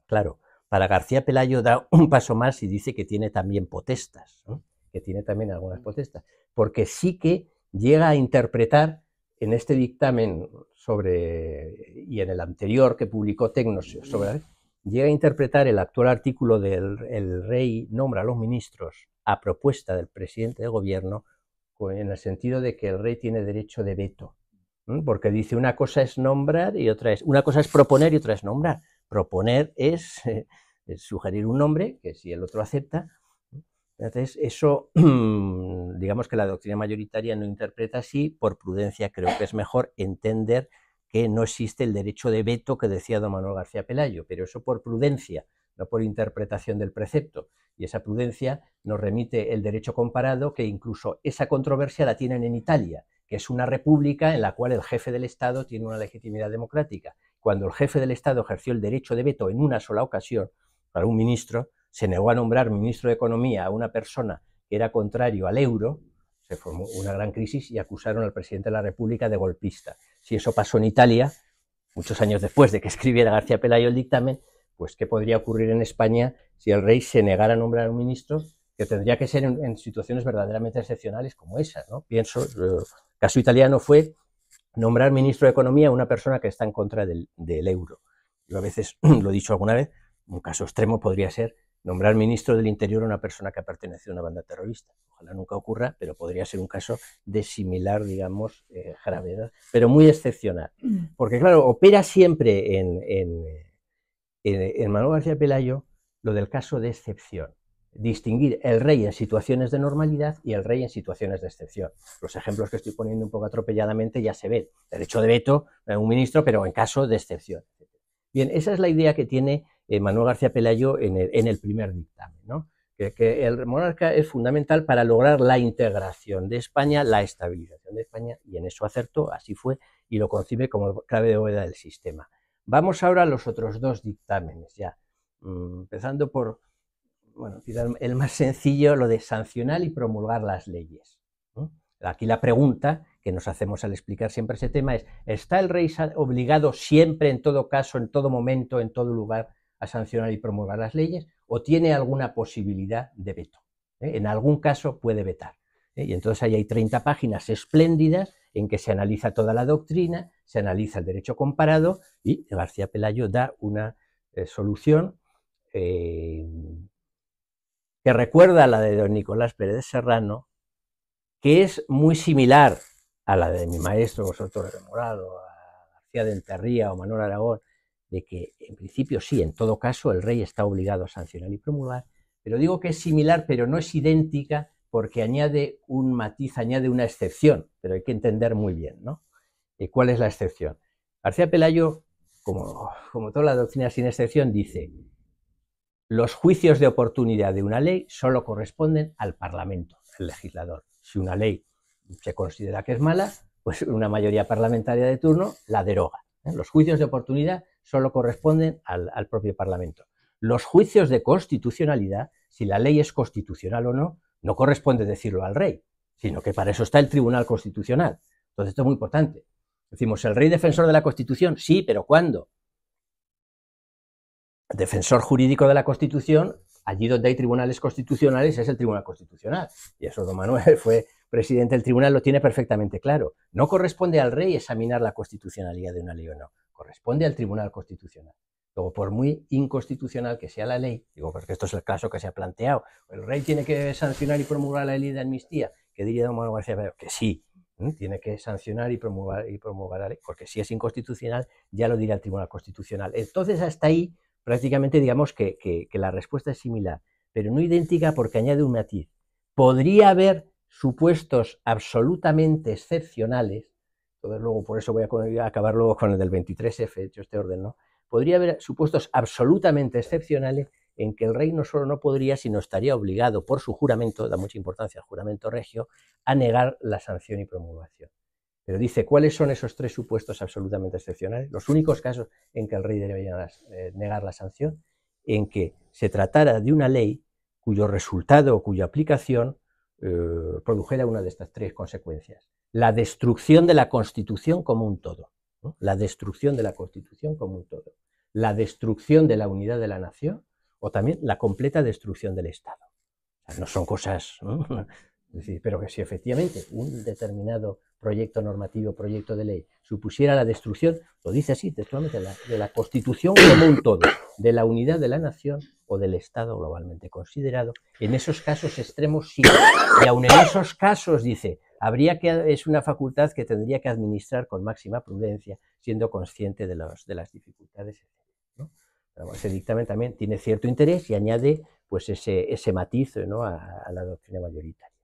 Claro, para García Pelayo da un paso más y dice que tiene también potestas, ¿no? Que tiene también algunas potestas, porque sí que llega a interpretar en este dictamen y en el anterior que publicó Tecnos llega a interpretar el actual artículo del el rey nombra a los ministros a propuesta del presidente de gobierno, en el sentido de que el rey tiene derecho de veto, porque dice una cosa es nombrar y una cosa es proponer y otra es nombrar. Proponer es sugerir un nombre que si el otro acepta. Entonces eso, digamos que la doctrina mayoritaria no interpreta así. Por prudencia creo que es mejor entender que no existe el derecho de veto que decía don Manuel García Pelayo, pero eso por prudencia, no por interpretación del precepto. Y esa prudencia nos remite el derecho comparado, que incluso esa controversia la tienen en Italia, que es una república en la cual el jefe del Estado tiene una legitimidad democrática. Cuando el jefe del Estado ejerció el derecho de veto en una sola ocasión para un ministro, se negó a nombrar ministro de Economía a una persona que era contrario al euro, se formó una gran crisis y acusaron al presidente de la República de golpista. Si eso pasó en Italia, muchos años después de que escribiera García Pelayo el dictamen, pues ¿qué podría ocurrir en España si el rey se negara a nombrar a un ministro? Que tendría que ser en situaciones verdaderamente excepcionales como esas, ¿no? Pienso, el caso italiano fue nombrar ministro de Economía a una persona que está en contra del euro. Yo a veces, lo he dicho alguna vez, un caso extremo podría ser nombrar ministro del Interior a una persona que ha pertenecido a una banda terrorista. Ojalá nunca ocurra, pero podría ser un caso de similar, digamos, gravedad, pero muy excepcional. Porque, claro, opera siempre en Manuel García Pelayo lo del caso de excepción. Distinguir el rey en situaciones de normalidad y el rey en situaciones de excepción. Los ejemplos que estoy poniendo un poco atropelladamente ya se ven. Derecho de veto a un ministro, pero en caso de excepción. Bien, esa es la idea que tiene Manuel García Pelayo en el primer dictamen, ¿no? Que el monarca es fundamental para lograr la integración de España, la estabilización de España, y en eso acertó, así fue, y lo concibe como clave de bóveda del sistema. Vamos ahora a los otros dos dictámenes, ya, empezando por, bueno, el más sencillo, lo de sancionar y promulgar las leyes, ¿no? Aquí la pregunta que nos hacemos al explicar siempre ese tema es, ¿está el rey obligado siempre, en todo caso, en todo momento, en todo lugar, a sancionar y promulgar las leyes, o tiene alguna posibilidad de veto? En algún caso puede vetar. Y entonces ahí hay 30 páginas espléndidas en que se analiza toda la doctrina, se analiza el derecho comparado, y García Pelayo da una solución que recuerda a la de don Nicolás Pérez Serrano, que es muy similar a la de mi maestro José Torres de Moral, o a García de Enterría o Manuel Aragón, de que en principio sí, en todo caso el rey está obligado a sancionar y promulgar, pero digo que es similar, pero no es idéntica, porque añade un matiz, añade una excepción, pero hay que entender muy bien, ¿no? ¿Cuál es la excepción? García Pelayo, como toda la doctrina sin excepción, dice: los juicios de oportunidad de una ley solo corresponden al Parlamento, al legislador. Si una ley se considera que es mala, pues una mayoría parlamentaria de turno la deroga. Los juicios de oportunidad solo corresponden al propio Parlamento. Los juicios de constitucionalidad, si la ley es constitucional o no, no corresponde decirlo al rey, sino que para eso está el Tribunal Constitucional. Entonces esto es muy importante. Decimos, ¿el rey defensor de la Constitución? Sí, pero ¿cuándo? El defensor jurídico de la Constitución, allí donde hay tribunales constitucionales, es el Tribunal Constitucional. Y eso don Manuel fue presidente del tribunal, lo tiene perfectamente claro. No corresponde al rey examinar la constitucionalidad de una ley o no, corresponde al Tribunal Constitucional. Luego, por muy inconstitucional que sea la ley, digo, porque esto es el caso que se ha planteado, el rey tiene que sancionar y promulgar la ley de amnistía, ¿qué diría don Manuel García Pelayo? Que sí, tiene que sancionar y promulgar la ley, porque si es inconstitucional, ya lo dirá el Tribunal Constitucional. Entonces, hasta ahí, prácticamente digamos que la respuesta es similar, pero no idéntica, porque añade un matiz. Podría haber supuestos absolutamente excepcionales, entonces luego por eso voy a acabar luego con el del 23F, hecho este orden, ¿no? Podría haber supuestos absolutamente excepcionales en que el rey no solo no podría, sino estaría obligado por su juramento, da mucha importancia al juramento regio, a negar la sanción y promulgación. Pero dice, ¿cuáles son esos tres supuestos absolutamente excepcionales? Los únicos casos en que el rey debería negar la sanción, en que se tratara de una ley cuyo resultado o cuya aplicación produjera una de estas tres consecuencias. La destrucción de la Constitución como un todo, ¿no? La destrucción de la Constitución como un todo. La destrucción de la unidad de la nación o también la completa destrucción del Estado. O sea, no son cosas, ¿no? Es decir, pero que si efectivamente un determinado proyecto normativo, proyecto de ley, supusiera la destrucción, lo dice así textualmente, de la Constitución como un todo, de la unidad de la nación o del Estado globalmente considerado, en esos casos extremos sí, y aun en esos casos, dice, es una facultad que tendría que administrar con máxima prudencia, siendo consciente de las dificultades, etc., ¿no? Pero ese dictamen también tiene cierto interés y añade pues ese matiz, ¿no?, a la doctrina mayoritaria.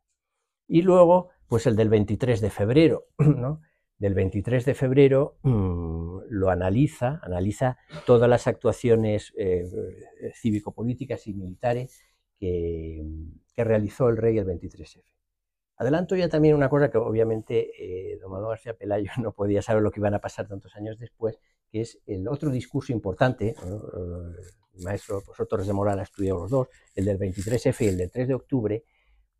Y luego, pues el del 23 de febrero, ¿no? Del 23 de febrero lo analiza todas las actuaciones cívico-políticas y militares que realizó el rey el 23F. Adelanto ya también una cosa que obviamente don Manuel García Pelayo no podía saber lo que iban a pasar tantos años después, que es el otro discurso importante, ¿no? El maestro pues, Torres de Moral ha estudiado los dos, el del 23F y el del 3 de octubre,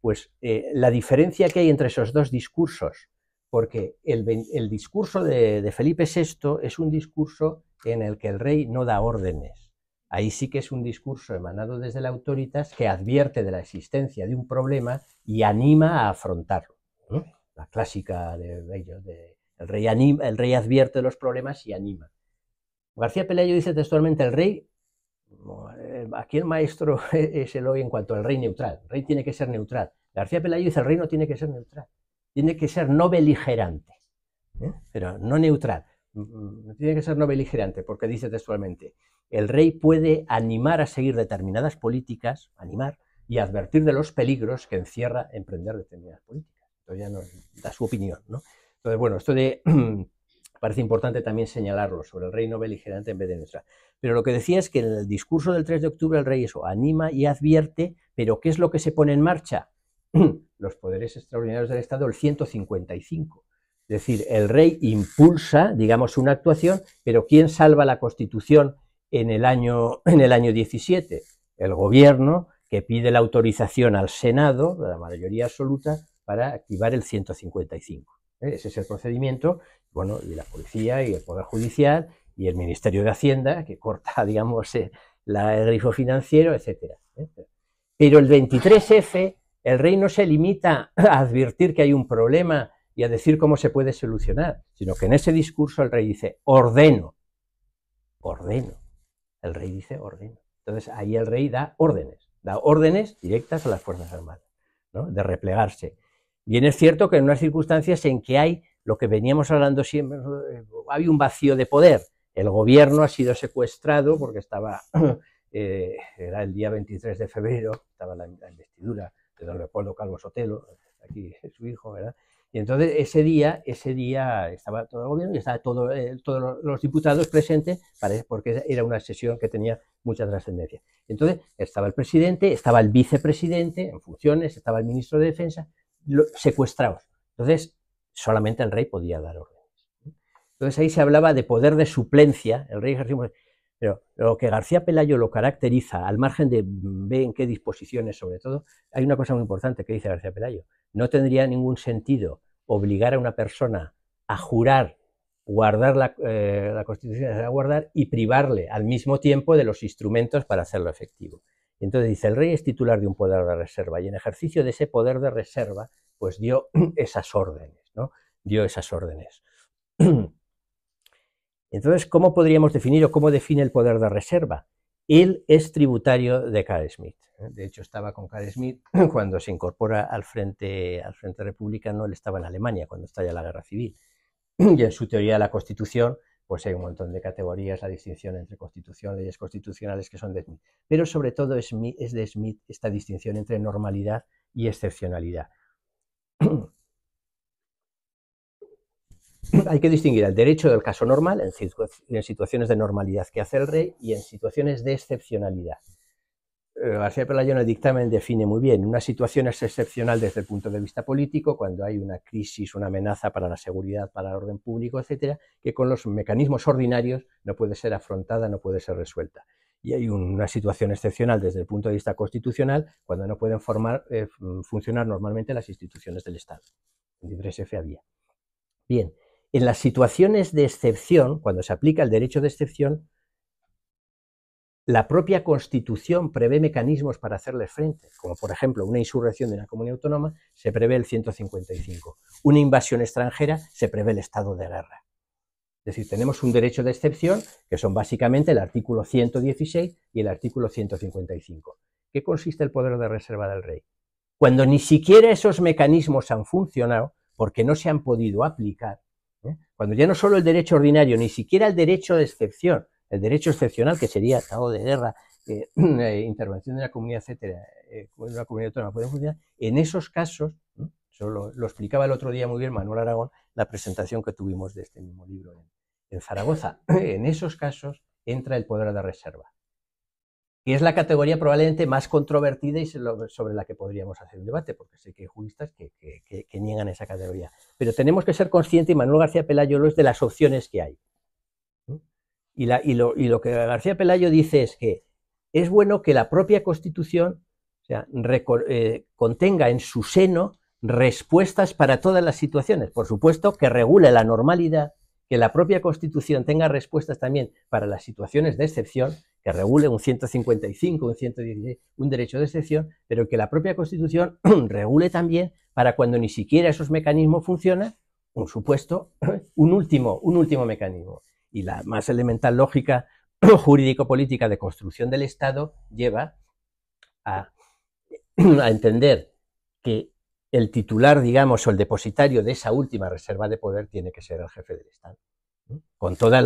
pues la diferencia que hay entre esos dos discursos, porque el discurso de Felipe VI es un discurso en el que el rey no da órdenes. Ahí sí que es un discurso emanado desde la autoritas que advierte de la existencia de un problema y anima a afrontarlo, ¿no? La clásica el rey advierte de los problemas y anima. García Pelayo dice textualmente, el rey, aquí el maestro es el hoy en cuanto al rey neutral, el rey tiene que ser neutral. García Pelayo dice, el rey no tiene que ser neutral, tiene que ser no beligerante, pero no neutral, tiene que ser no beligerante, porque dice textualmente, el rey puede animar a seguir determinadas políticas, animar, y advertir de los peligros que encierra emprender determinadas políticas. Entonces ya nos da su opinión, ¿no? Entonces, bueno, esto parece importante también señalarlo, sobre el rey no beligerante en vez de neutral. Pero lo que decía es que en el discurso del 3 de octubre el rey eso, anima y advierte, pero ¿qué es lo que se pone en marcha? Los poderes extraordinarios del Estado, el 155. Es decir, el rey impulsa, digamos, una actuación, pero ¿quién salva la Constitución en el año 17? El gobierno, que pide la autorización al Senado, la mayoría absoluta, para activar el 155. Ese es el procedimiento, bueno, y la policía y el Poder Judicial y el Ministerio de Hacienda, que corta, digamos, el grifo financiero, etc. Pero el 23F, el rey no se limita a advertir que hay un problema y a decir cómo se puede solucionar, sino que en ese discurso el rey dice, ordeno. El rey dice, ordeno. Entonces ahí el rey da órdenes directas a las Fuerzas Armadas, ¿no?, de replegarse. Bien es cierto que en unas circunstancias en que hay lo que veníamos hablando siempre, hay un vacío de poder. El gobierno ha sido secuestrado porque estaba, era el día 23 de febrero, estaba la investidura de don Leopoldo Calvo Sotelo, aquí es su hijo, ¿verdad? Y entonces ese día estaba todo el gobierno y estaba todos los diputados presentes, porque era una sesión que tenía mucha trascendencia. Entonces estaba el presidente, estaba el vicepresidente en funciones, estaba el ministro de Defensa, secuestrados. Entonces solamente el rey podía dar órdenes. Entonces ahí se hablaba de poder de suplencia, el rey ejerció. Pero lo que García Pelayo lo caracteriza, al margen de ver en qué disposiciones, sobre todo, hay una cosa muy importante que dice García Pelayo. No tendría ningún sentido obligar a una persona a jurar, guardar la Constitución, a guardar y privarle al mismo tiempo de los instrumentos para hacerlo efectivo. Entonces dice, el rey es titular de un poder de reserva y en ejercicio de ese poder de reserva, pues dio esas órdenes, ¿no? Dio esas órdenes. Entonces, ¿cómo podríamos definir o cómo define el poder de reserva? Él es tributario de Carl Schmitt. De hecho, estaba con Carl Schmitt cuando se incorpora al frente republicano. Él estaba en Alemania cuando estalla la Guerra Civil. Y en su teoría de la Constitución, pues hay un montón de categorías, la distinción entre Constitución, leyes constitucionales que son de Schmitt. Pero sobre todo es de Schmitt esta distinción entre normalidad y excepcionalidad. hay que distinguir el derecho del caso normal, en situaciones de normalidad que hace el rey, y en situaciones de excepcionalidad. García Pelayo en el dictamen define muy bien: una situación es excepcional desde el punto de vista político, cuando hay una crisis, una amenaza para la seguridad, para el orden público, etcétera, que con los mecanismos ordinarios no puede ser afrontada, no puede ser resuelta. Y hay una situación excepcional desde el punto de vista constitucional, cuando no pueden funcionar normalmente las instituciones del Estado. En 13F había. Bien, en las situaciones de excepción, cuando se aplica el derecho de excepción, la propia Constitución prevé mecanismos para hacerles frente, como por ejemplo una insurrección de una comunidad autónoma, se prevé el 155. Una invasión extranjera, se prevé el estado de guerra. Es decir, tenemos un derecho de excepción, que son básicamente el artículo 116 y el artículo 155. ¿Qué consiste el poder de reserva del rey? Cuando ni siquiera esos mecanismos han funcionado, porque no se han podido aplicar, cuando ya no solo el derecho ordinario, ni siquiera el derecho de excepción, el derecho excepcional, que sería estado de guerra, intervención de la comunidad, etcétera, una comunidad autónoma, puede funcionar. En esos casos, eso lo explicaba el otro día muy bien Manuel Aragón, la presentación que tuvimos de este mismo libro en Zaragoza. En esos casos entra el poder de reserva, que es la categoría probablemente más controvertida y sobre la que podríamos hacer un debate, porque sé que hay juristas que niegan esa categoría. Pero tenemos que ser conscientes, y Manuel García Pelayo lo es, de las opciones que hay. Y lo que García Pelayo dice es que es bueno que la propia Constitución, o sea, contenga en su seno respuestas para todas las situaciones. Por supuesto, que regule la normalidad, que la propia Constitución tenga respuestas también para las situaciones de excepción, que regule un 155, un 116, un derecho de excepción, pero que la propia Constitución regule también para cuando ni siquiera esos mecanismos funcionan, un supuesto, un último mecanismo. Y la más elemental lógica jurídico-política de construcción del Estado lleva a entender que el titular, digamos, o el depositario de esa última reserva de poder tiene que ser el jefe del Estado, con todos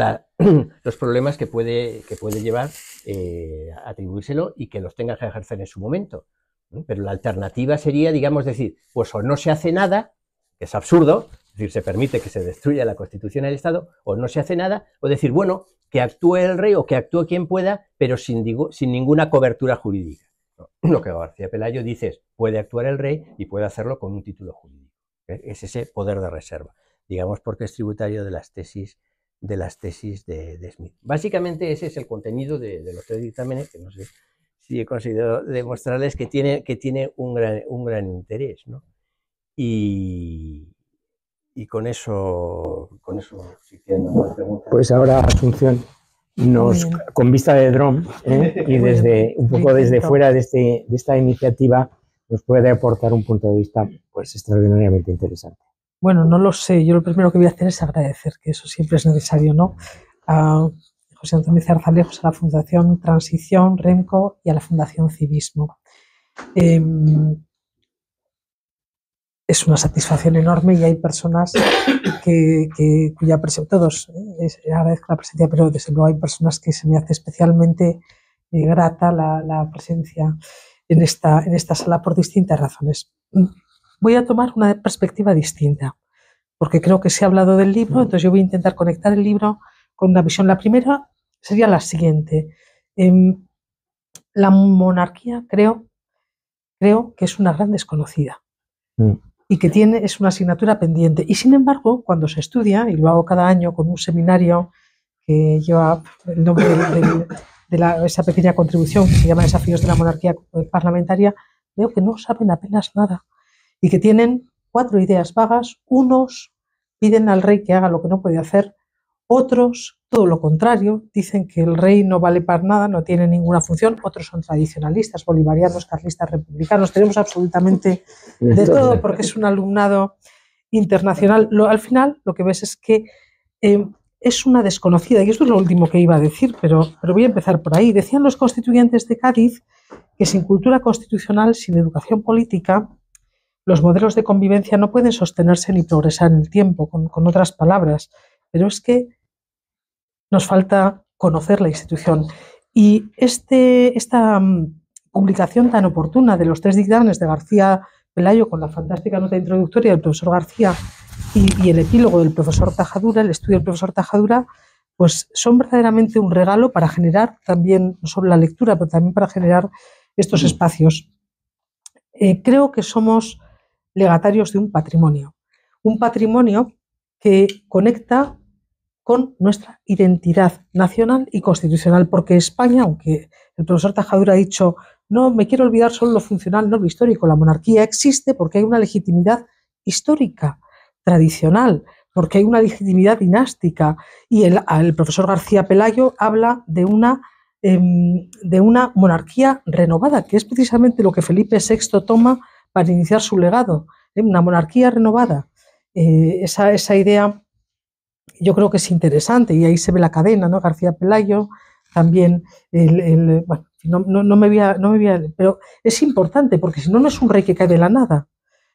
los problemas que puede llevar a atribuírselo y que los tenga que ejercer en su momento. Pero la alternativa sería, digamos, decir, pues o no se hace nada, que es absurdo, es decir, se permite que se destruya la Constitución del Estado, o no se hace nada, o decir, bueno, que actúe el rey o que actúe quien pueda, pero sin ninguna cobertura jurídica. No, lo que García Pelayo dice es, puede actuar el rey y puede hacerlo con un título jurídico. Es ese poder de reserva, digamos, porque es tributario de las tesis de Smith. Básicamente ese es el contenido de los tres dictámenes, que no sé si he conseguido demostrarles que tiene un gran interés, ¿no? Y con eso si tienen alguna pregunta. Pues ahora, Asunción, con vista de dron, y un poco desde fuera de esta iniciativa, nos puede aportar un punto de vista pues extraordinariamente interesante. Bueno, no lo sé. Yo lo primero que voy a hacer es agradecer, que eso siempre es necesario, ¿no? A José Antonio Zarzalejos, a la Fundación Transición, REMCO, y a la Fundación Civismo. Es una satisfacción enorme, y hay personas cuya presencia, todos, agradezco la presencia, pero desde luego hay personas que se me hace especialmente grata la presencia en esta sala por distintas razones. Voy a tomar una perspectiva distinta, porque creo que se ha hablado del libro, entonces yo voy a intentar conectar el libro con una visión. La primera sería la siguiente. La monarquía creo que es una gran desconocida. Y que es una asignatura pendiente. Y sin embargo, cuando se estudia, y lo hago cada año con un seminario que lleva el nombre de esa pequeña contribución que se llama Desafíos de la Monarquía Parlamentaria, veo que no saben apenas nada y que tienen 4 ideas vagas. Unos piden al rey que haga lo que no puede hacer, otros todo lo contrario, dicen que el rey no vale para nada, no tiene ninguna función, otros son tradicionalistas, bolivarianos, carlistas, republicanos, tenemos absolutamente de todo porque es un alumnado internacional. Al final lo que ves es que es una desconocida, y esto es lo último que iba a decir, pero voy a empezar por ahí. Decían los constituyentes de Cádiz que sin cultura constitucional, sin educación política, los modelos de convivencia no pueden sostenerse ni progresar en el tiempo, con otras palabras, pero es que nos falta conocer la institución. Y esta publicación tan oportuna de los 3 dictámenes de García Pelayo con la fantástica nota introductoria del profesor García y el epílogo del profesor Tajadura, el estudio del profesor Tajadura, pues son verdaderamente un regalo para generar también, no solo la lectura, pero también para generar estos espacios. Creo que somos legatarios de un patrimonio que conecta con nuestra identidad nacional y constitucional, porque España, aunque el profesor Tajadura ha dicho, no me quiero olvidar solo lo funcional, no lo histórico, la monarquía existe porque hay una legitimidad histórica, tradicional, porque hay una legitimidad dinástica, y el profesor García Pelayo habla de una monarquía renovada, que es precisamente lo que Felipe VI toma para iniciar su legado, una monarquía renovada. Esa idea yo creo que es interesante, y ahí se ve la cadena, ¿no? García Pelayo, también bueno, no me voy a, pero es importante, porque si no, no es un rey que cae de la nada,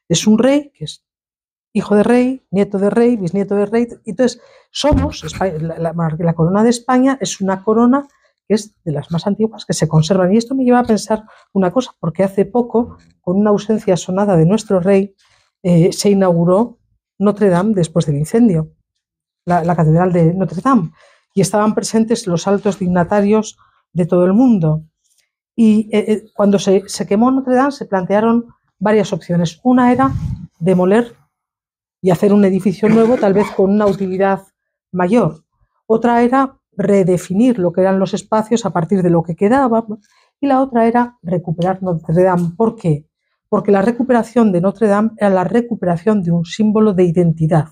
es un rey que es hijo de rey, nieto de rey, bisnieto de rey. Entonces, somos, la corona de España es una corona que es de las más antiguas que se conservan, y esto me lleva a pensar una cosa, porque hace poco, con una ausencia sonada de nuestro rey, se inauguró Notre Dame después del incendio, la catedral de Notre Dame, y estaban presentes los altos dignatarios de todo el mundo. Y cuando se quemó Notre Dame se plantearon varias opciones. Una era demoler y hacer un edificio nuevo, tal vez con una utilidad mayor. Otra era redefinir lo que eran los espacios a partir de lo que quedaba. Y la otra era recuperar Notre Dame. ¿Por qué? Porque la recuperación de Notre Dame era la recuperación de un símbolo de identidad.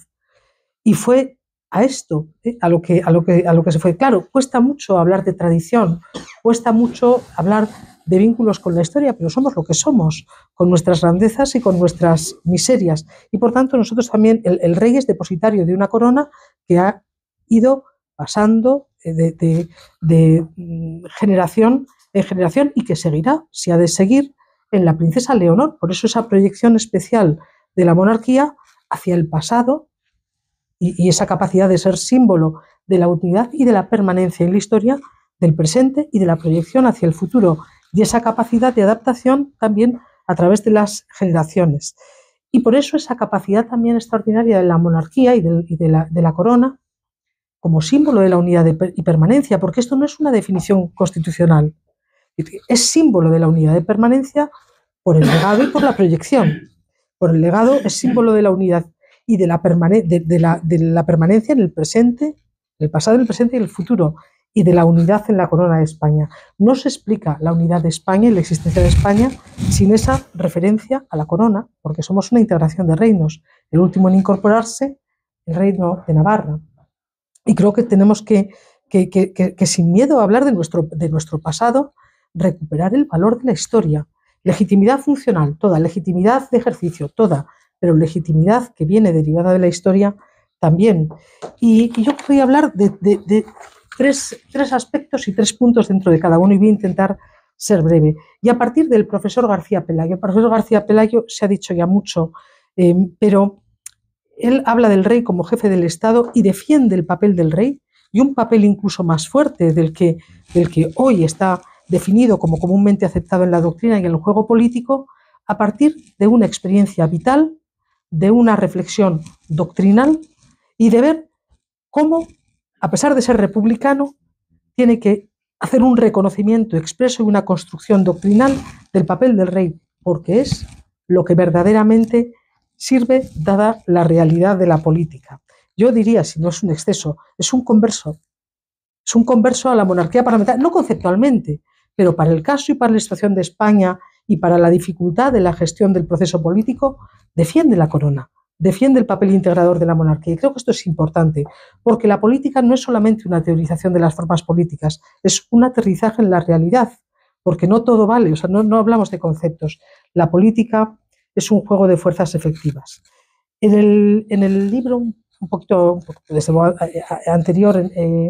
Y fue a esto, a lo que se fue. Claro, cuesta mucho hablar de tradición, cuesta mucho hablar de vínculos con la historia, pero somos lo que somos, con nuestras grandezas y con nuestras miserias. Y por tanto, nosotros también, el rey es depositario de una corona que ha ido pasando de generación en generación, y que seguirá, si ha de seguir, en la princesa Leonor. Por eso esa proyección especial de la monarquía hacia el pasado, y esa capacidad de ser símbolo de la unidad y de la permanencia en la historia, del presente y de la proyección hacia el futuro, y esa capacidad de adaptación también a través de las generaciones. Y por eso esa capacidad también extraordinaria de la monarquía y de la corona como símbolo de la unidad y permanencia, porque esto no es una definición constitucional, es símbolo de la unidad de permanencia por el legado y por la proyección. Por el legado es símbolo de la unidad y de la permanencia en el presente, el pasado, el presente y el futuro, y de la unidad en la corona de España. No se explica la unidad de España y la existencia de España sin esa referencia a la corona, porque somos una integración de reinos. El último en incorporarse, el reino de Navarra. Y creo que tenemos que sin miedo a hablar de nuestro pasado, recuperar el valor de la historia. Legitimidad funcional, toda. Legitimidad de ejercicio, toda. Pero legitimidad que viene derivada de la historia también. Y yo voy a hablar de tres aspectos y 3 puntos dentro de cada uno, y voy a intentar ser breve. Y a partir del profesor García Pelayo. El profesor García Pelayo se ha dicho ya mucho, pero él habla del rey como jefe del Estado y defiende el papel del rey, y un papel incluso más fuerte del que hoy está definido como comúnmente aceptado en la doctrina y en el juego político, a partir de una experiencia vital, de una reflexión doctrinal, y de ver cómo, a pesar de ser republicano, tiene que hacer un reconocimiento expreso y una construcción doctrinal del papel del rey, porque es lo que verdaderamente sirve dada la realidad de la política. Yo diría, si no es un exceso, es un converso a la monarquía parlamentaria, no conceptualmente, pero para el caso y para la situación de España y para la dificultad de la gestión del proceso político, defiende la corona, defiende el papel integrador de la monarquía. Y creo que esto es importante, porque la política no es solamente una teorización de las formas políticas, es un aterrizaje en la realidad, porque no todo vale, o sea, no hablamos de conceptos. La política es un juego de fuerzas efectivas. En el libro, un poquito desde anterior,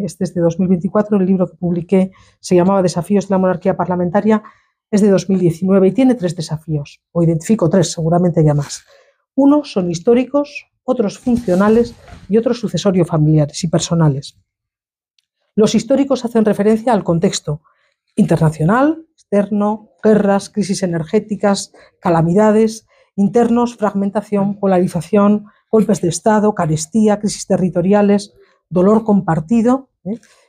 este es de 2024, el libro que publiqué se llamaba Desafíos de la monarquía parlamentaria, es de 2019 y tiene 3 desafíos, o identifico 3, seguramente haya más. Unos son históricos, otros funcionales y otros sucesorios familiares y personales. Los históricos hacen referencia al contexto internacional, externo, guerras, crisis energéticas, calamidades, internos, fragmentación, polarización, golpes de Estado, carestía, crisis territoriales, dolor compartido.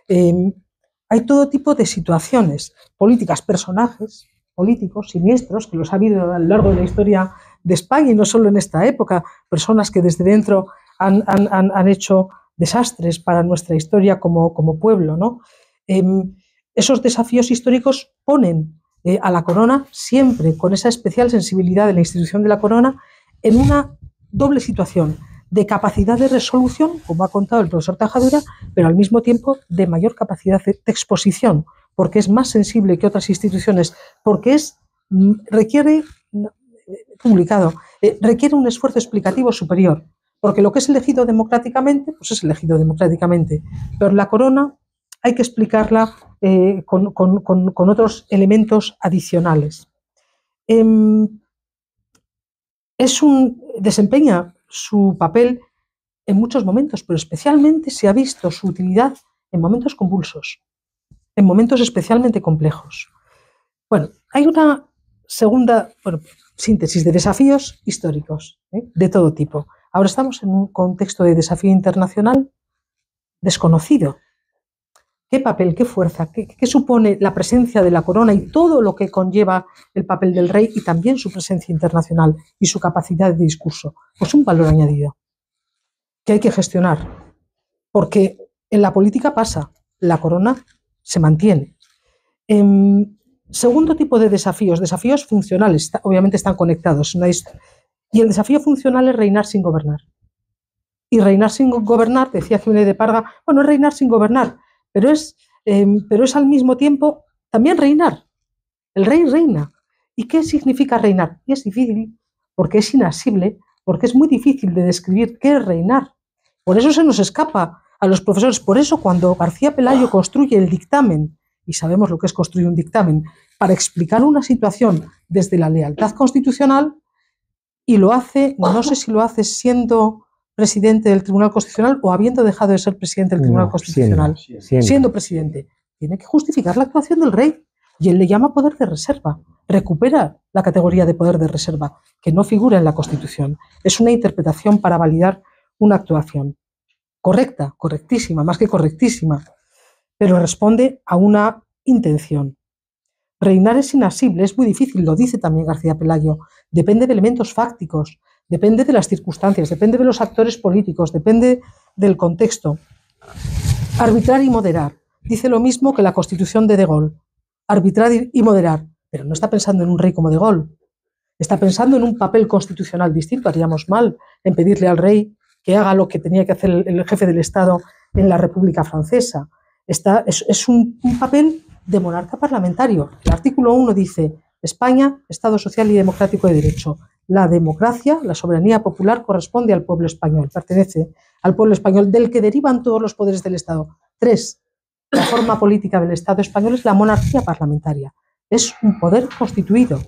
Hay todo tipo de situaciones políticas, personajes políticos siniestros, que los ha habido a lo largo de la historia de España y no solo en esta época, personas que desde dentro han hecho desastres para nuestra historia como pueblo, ¿no? Esos desafíos históricos ponen a la corona, siempre con esa especial sensibilidad de la institución de la corona, en una doble situación de capacidad de resolución, como ha contado el profesor Tajadura, pero al mismo tiempo de mayor capacidad de exposición, porque es más sensible que otras instituciones, porque requiere un esfuerzo explicativo superior, porque lo que es elegido democráticamente, pues es elegido democráticamente, pero la corona hay que explicarla con otros elementos adicionales. Desempeña su papel en muchos momentos, pero especialmente se ha visto su utilidad en momentos convulsos, en momentos especialmente complejos. Bueno, hay una segunda síntesis de desafíos históricos, de todo tipo. Ahora estamos en un contexto de desafío internacional desconocido. ¿Qué papel, qué fuerza, qué supone la presencia de la corona y todo lo que conlleva el papel del rey y también su presencia internacional y su capacidad de discurso? Pues un valor añadido que hay que gestionar, porque en la política pasa, la corona se mantiene. Segundo tipo de desafíos funcionales, obviamente están conectados, y el desafío funcional es reinar sin gobernar. Y reinar sin gobernar, decía Jiménez de Parga, bueno, es reinar sin gobernar, pero es al mismo tiempo también reinar. El rey reina. ¿Y qué significa reinar? Y es difícil, porque es inasible, porque es muy difícil de describir qué es reinar. Por eso se nos escapa a los profesores. Por eso cuando García Pelayo construye el dictamen, y sabemos lo que es construir un dictamen, para explicar una situación desde la lealtad constitucional, y lo hace, no sé si lo hace siendo presidente del Tribunal Constitucional o habiendo dejado de ser presidente del Tribunal Constitucional, siendo presidente, tiene que justificar la actuación del rey, y él le llama poder de reserva, recupera la categoría de poder de reserva, que no figura en la Constitución. Es una interpretación para validar una actuación correcta, correctísima, más que correctísima, pero responde a una intención. Reinar es inasible, es muy difícil, lo dice también García Pelayo, depende de elementos fácticos, depende de las circunstancias, depende de los actores políticos, depende del contexto. Arbitrar y moderar, dice lo mismo que la Constitución de Gaulle, arbitrar y moderar, pero no está pensando en un rey como de Gaulle, está pensando en un papel constitucional distinto. Haríamos mal en pedirle al rey que haga lo que tenía que hacer el jefe del Estado en la República Francesa. Es un papel de monarca parlamentario. El artículo 1 dice: España, Estado social y democrático de derecho. La democracia, la soberanía popular, corresponde al pueblo español, pertenece al pueblo español, del que derivan todos los poderes del Estado. 3. La forma política del Estado español es la monarquía parlamentaria. Es un poder constituido,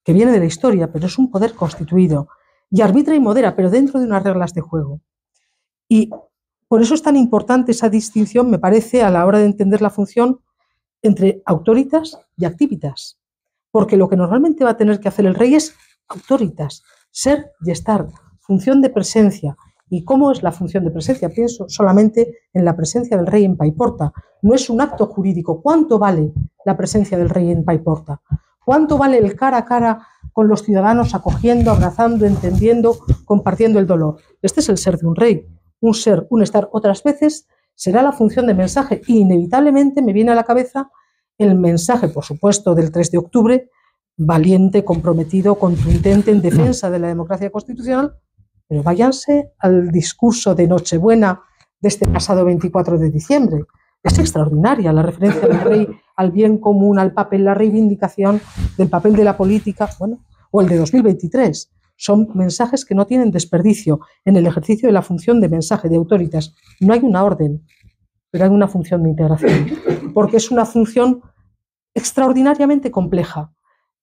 que viene de la historia, pero es un poder constituido. Y arbitra y modera, pero dentro de unas reglas de juego. Y por eso es tan importante esa distinción, me parece, a la hora de entender la función entre autoritas y activitas. Porque lo que normalmente va a tener que hacer el rey es autoritas, ser y estar, función de presencia. ¿Y cómo es la función de presencia? Pienso solamente en la presencia del rey en Paiporta. No es un acto jurídico. ¿Cuánto vale la presencia del rey en Paiporta? ¿Cuánto vale el cara a cara con los ciudadanos, acogiendo, abrazando, entendiendo, compartiendo el dolor? Este es el ser de un rey. Un ser, un estar. Otras veces será la función de mensaje. Y inevitablemente me viene a la cabeza el mensaje, por supuesto, del 3 de octubre, valiente, comprometido, contundente en defensa de la democracia constitucional, pero váyanse al discurso de Nochebuena de este pasado 24 de diciembre. Es extraordinaria la referencia del rey al bien común, al papel, la reivindicación del papel de la política, bueno, o el de 2023. Son mensajes que no tienen desperdicio en el ejercicio de la función de mensaje de autoritas. No hay una orden, pero hay una función de integración, porque es una función extraordinariamente compleja,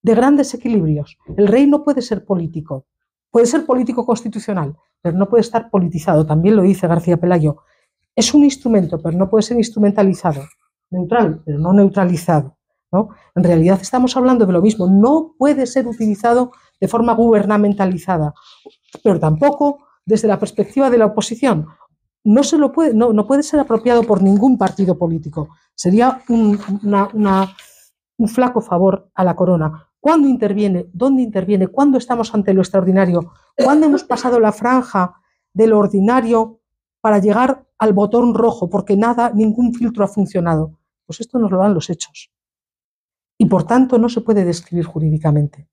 de grandes equilibrios. El rey no puede ser político, puede ser político constitucional, pero no puede estar politizado, también lo dice García Pelayo. Es un instrumento, pero no puede ser instrumentalizado, neutral, pero no neutralizado, ¿no? En realidad estamos hablando de lo mismo, no puede ser utilizado de forma gubernamentalizada, pero tampoco desde la perspectiva de la oposición. No puede ser apropiado por ningún partido político. Sería un flaco favor a la corona. ¿Cuándo interviene? ¿Dónde interviene? ¿Cuándo estamos ante lo extraordinario? ¿Cuándo hemos pasado la franja de lo ordinario para llegar al botón rojo? Porque ningún filtro ha funcionado. Pues esto nos lo dan los hechos. Y por tanto no se puede describir jurídicamente,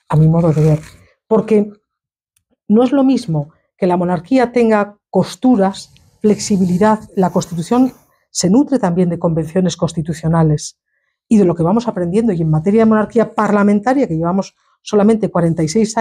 a mi modo de ver. Porque no es lo mismo que la monarquía tenga costuras, flexibilidad. La Constitución se nutre también de convenciones constitucionales y de lo que vamos aprendiendo. Y en materia de monarquía parlamentaria, que llevamos solamente 46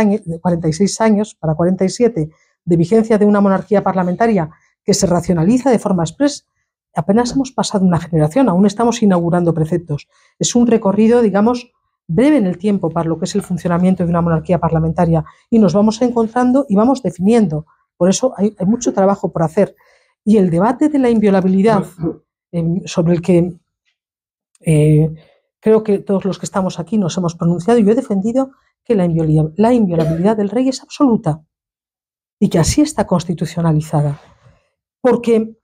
años para 47 de vigencia de una monarquía parlamentaria que se racionaliza de forma express, apenas hemos pasado una generación, aún estamos inaugurando preceptos. Es un recorrido, digamos, breve en el tiempo para lo que es el funcionamiento de una monarquía parlamentaria, y nos vamos encontrando y vamos definiendo. Por eso hay mucho trabajo por hacer. Y el debate de la inviolabilidad, sobre el que creo que todos los que estamos aquí nos hemos pronunciado, yo he defendido que la inviolabilidad del rey es absoluta y que así está constitucionalizada. Porque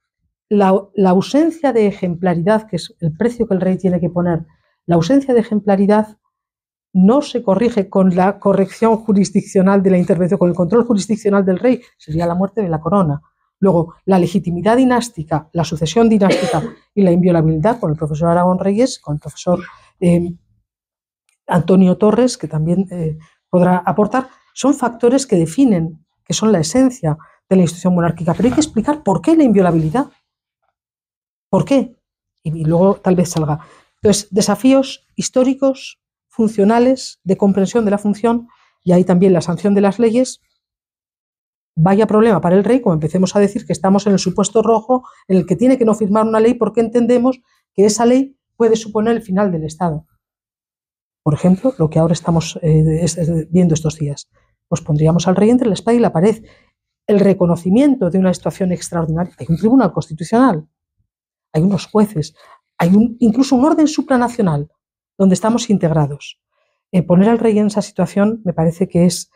la ausencia de ejemplaridad, que es el precio que el rey tiene que poner, la ausencia de ejemplaridad no se corrige con la corrección jurisdiccional de la intervención, con el control jurisdiccional del rey, sería la muerte de la corona. Luego, la legitimidad dinástica, la sucesión dinástica y la inviolabilidad, con el profesor Aragón Reyes, con el profesor Antonio Torres, que también podrá aportar, son factores que definen, que son la esencia de la institución monárquica. Pero hay que explicar por qué la inviolabilidad. ¿Por qué? Y luego tal vez salga. Entonces, desafíos históricos, funcionales, de comprensión de la función, y ahí también la sanción de las leyes. Vaya problema para el rey, como empecemos a decir que estamos en el supuesto rojo, en el que tiene que no firmar una ley porque entendemos que esa ley puede suponer el final del Estado. Por ejemplo, lo que ahora estamos viendo estos días. Pues pondríamos al rey entre la espada y la pared. El reconocimiento de una situación extraordinaria. Hay un tribunal constitucional, hay unos jueces, hay incluso un orden supranacional donde estamos integrados. Poner al rey en esa situación me parece que es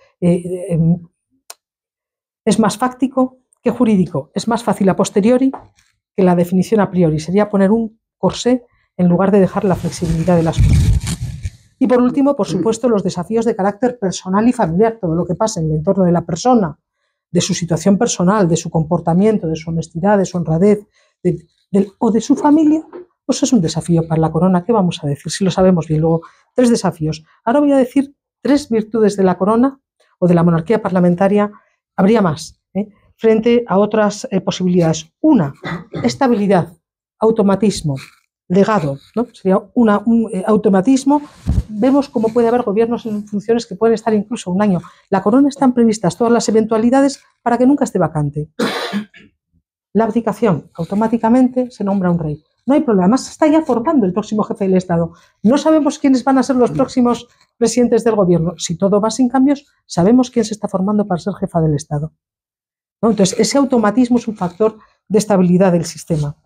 más fáctico que jurídico. Es más fácil a posteriori que la definición a priori. Sería poner un corsé en lugar de dejar la flexibilidad de las cosas. Y por último, por supuesto, los desafíos de carácter personal y familiar. Todo lo que pasa en el entorno de la persona, de su situación personal, de su comportamiento, de su honestidad, de su honradez, o de su familia, pues es un desafío para la corona. ¿Qué vamos a decir? Si lo sabemos bien. Luego, 3 desafíos. Ahora voy a decir 3 virtudes de la corona o de la monarquía parlamentaria. Habría más, frente a otras posibilidades. Una, estabilidad, automatismo, legado, ¿no? Sería un automatismo. Vemos cómo puede haber gobiernos en funciones que pueden estar incluso un año. La corona están previstas todas las eventualidades para que nunca esté vacante. La abdicación, automáticamente se nombra un rey. No hay problema, además se está ya formando el próximo jefe del Estado. No sabemos quiénes van a ser los próximos presidentes del gobierno. Si todo va sin cambios, sabemos quién se está formando para ser jefa del Estado, ¿no? Entonces, ese automatismo es un factor de estabilidad del sistema.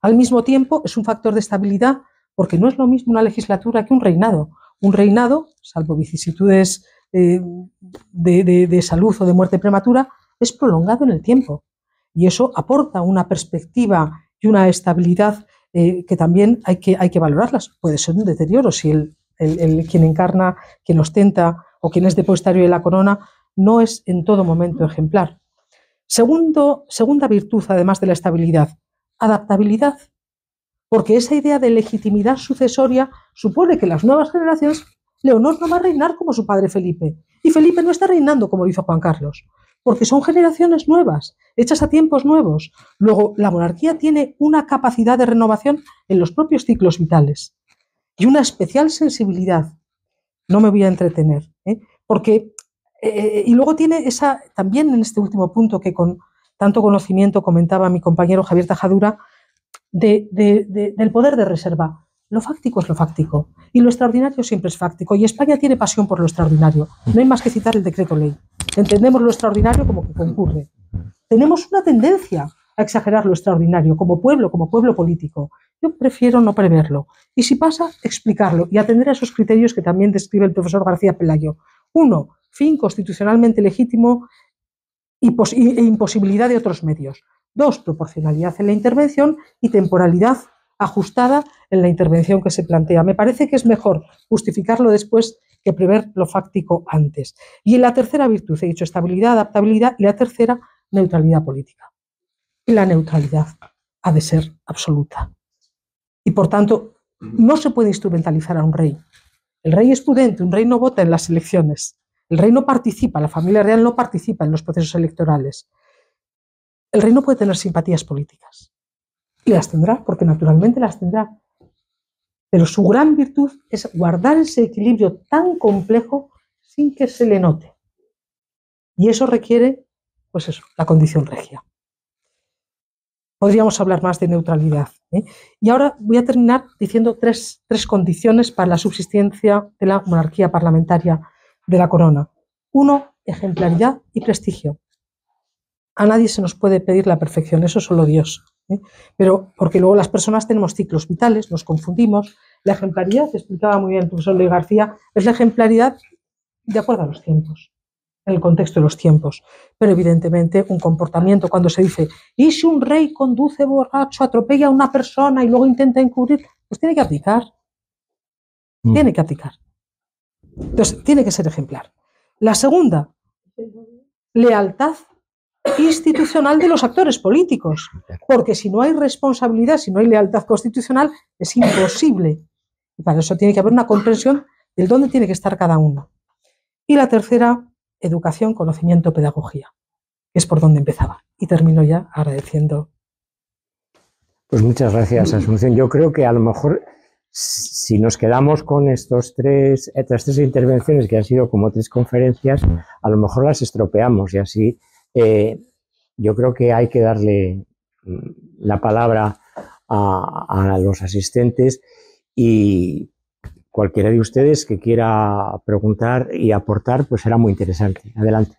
Al mismo tiempo, es un factor de estabilidad porque no es lo mismo una legislatura que un reinado. Un reinado, salvo vicisitudes de salud o de muerte prematura, es prolongado en el tiempo. Y eso aporta una perspectiva y una estabilidad que también hay que valorarlas. Puede ser un deterioro si quien encarna, quien ostenta o quien es depositario de la corona no es en todo momento ejemplar. Segunda virtud, además de la estabilidad, adaptabilidad. Porque esa idea de legitimidad sucesoria supone que las nuevas generaciones, Leonor no va a reinar como su padre Felipe, y Felipe no está reinando como lo hizo Juan Carlos, porque son generaciones nuevas, hechas a tiempos nuevos. Luego, la monarquía tiene una capacidad de renovación en los propios ciclos vitales y una especial sensibilidad. No me voy a entretener, porque y luego tiene esa, también en este último punto que con tanto conocimiento comentaba mi compañero Javier Tajadura, del poder de reserva. Lo fáctico es lo fáctico y lo extraordinario siempre es fáctico, y España tiene pasión por lo extraordinario. No hay más que citar el decreto ley. Entendemos lo extraordinario como que concurre. Tenemos una tendencia a exagerar lo extraordinario como pueblo político. Yo prefiero no preverlo y, si pasa, explicarlo y atender a esos criterios que también describe el profesor García Pelayo. 1, fin constitucionalmente legítimo e imposibilidad de otros medios. 2, proporcionalidad en la intervención y temporalidad ajustada en la intervención que se plantea. Me parece que es mejor justificarlo después que prever lo fáctico antes. Y en la tercera virtud, he dicho estabilidad, adaptabilidad, y la tercera, neutralidad política. Y la neutralidad ha de ser absoluta. Y por tanto, no se puede instrumentalizar a un rey. El rey es prudente, un rey no vota en las elecciones. El rey no participa, la familia real no participa en los procesos electorales. El rey no puede tener simpatías políticas. Y las tendrá, porque naturalmente las tendrá. Pero su gran virtud es guardar ese equilibrio tan complejo sin que se le note. Y eso requiere, pues eso, la condición regia. Podríamos hablar más de neutralidad, ¿eh? Y ahora voy a terminar diciendo tres condiciones para la subsistencia de la monarquía parlamentaria de la corona. 1, ejemplaridad y prestigio. A nadie se nos puede pedir la perfección, eso solo Dios, ¿eh? Pero porque luego las personas tenemos ciclos vitales, nos confundimos. La ejemplaridad, explicaba muy bien el profesor Luis García, es la ejemplaridad de acuerdo a los tiempos, en el contexto de los tiempos. Pero evidentemente un comportamiento, cuando se dice, ¿y si un rey conduce borracho, atropella a una persona y luego intenta encubrir? Pues tiene que aplicar. Tiene que aplicar. Entonces, tiene que ser ejemplar. La segunda, lealtad institucional de los actores políticos, porque si no hay responsabilidad, si no hay lealtad constitucional, es imposible. Y para eso tiene que haber una comprensión del dónde tiene que estar cada uno. Y la tercera, educación, conocimiento, pedagogía, que es por donde empezaba. Y termino ya agradeciendo. Pues muchas gracias, Asunción. Yo creo que a lo mejor, si nos quedamos con estas tres intervenciones, que han sido como 3 conferencias, a lo mejor las estropeamos y así. Yo creo que hay que darle la palabra a los asistentes y cualquiera de ustedes que quiera preguntar y aportar, pues será muy interesante. Adelante.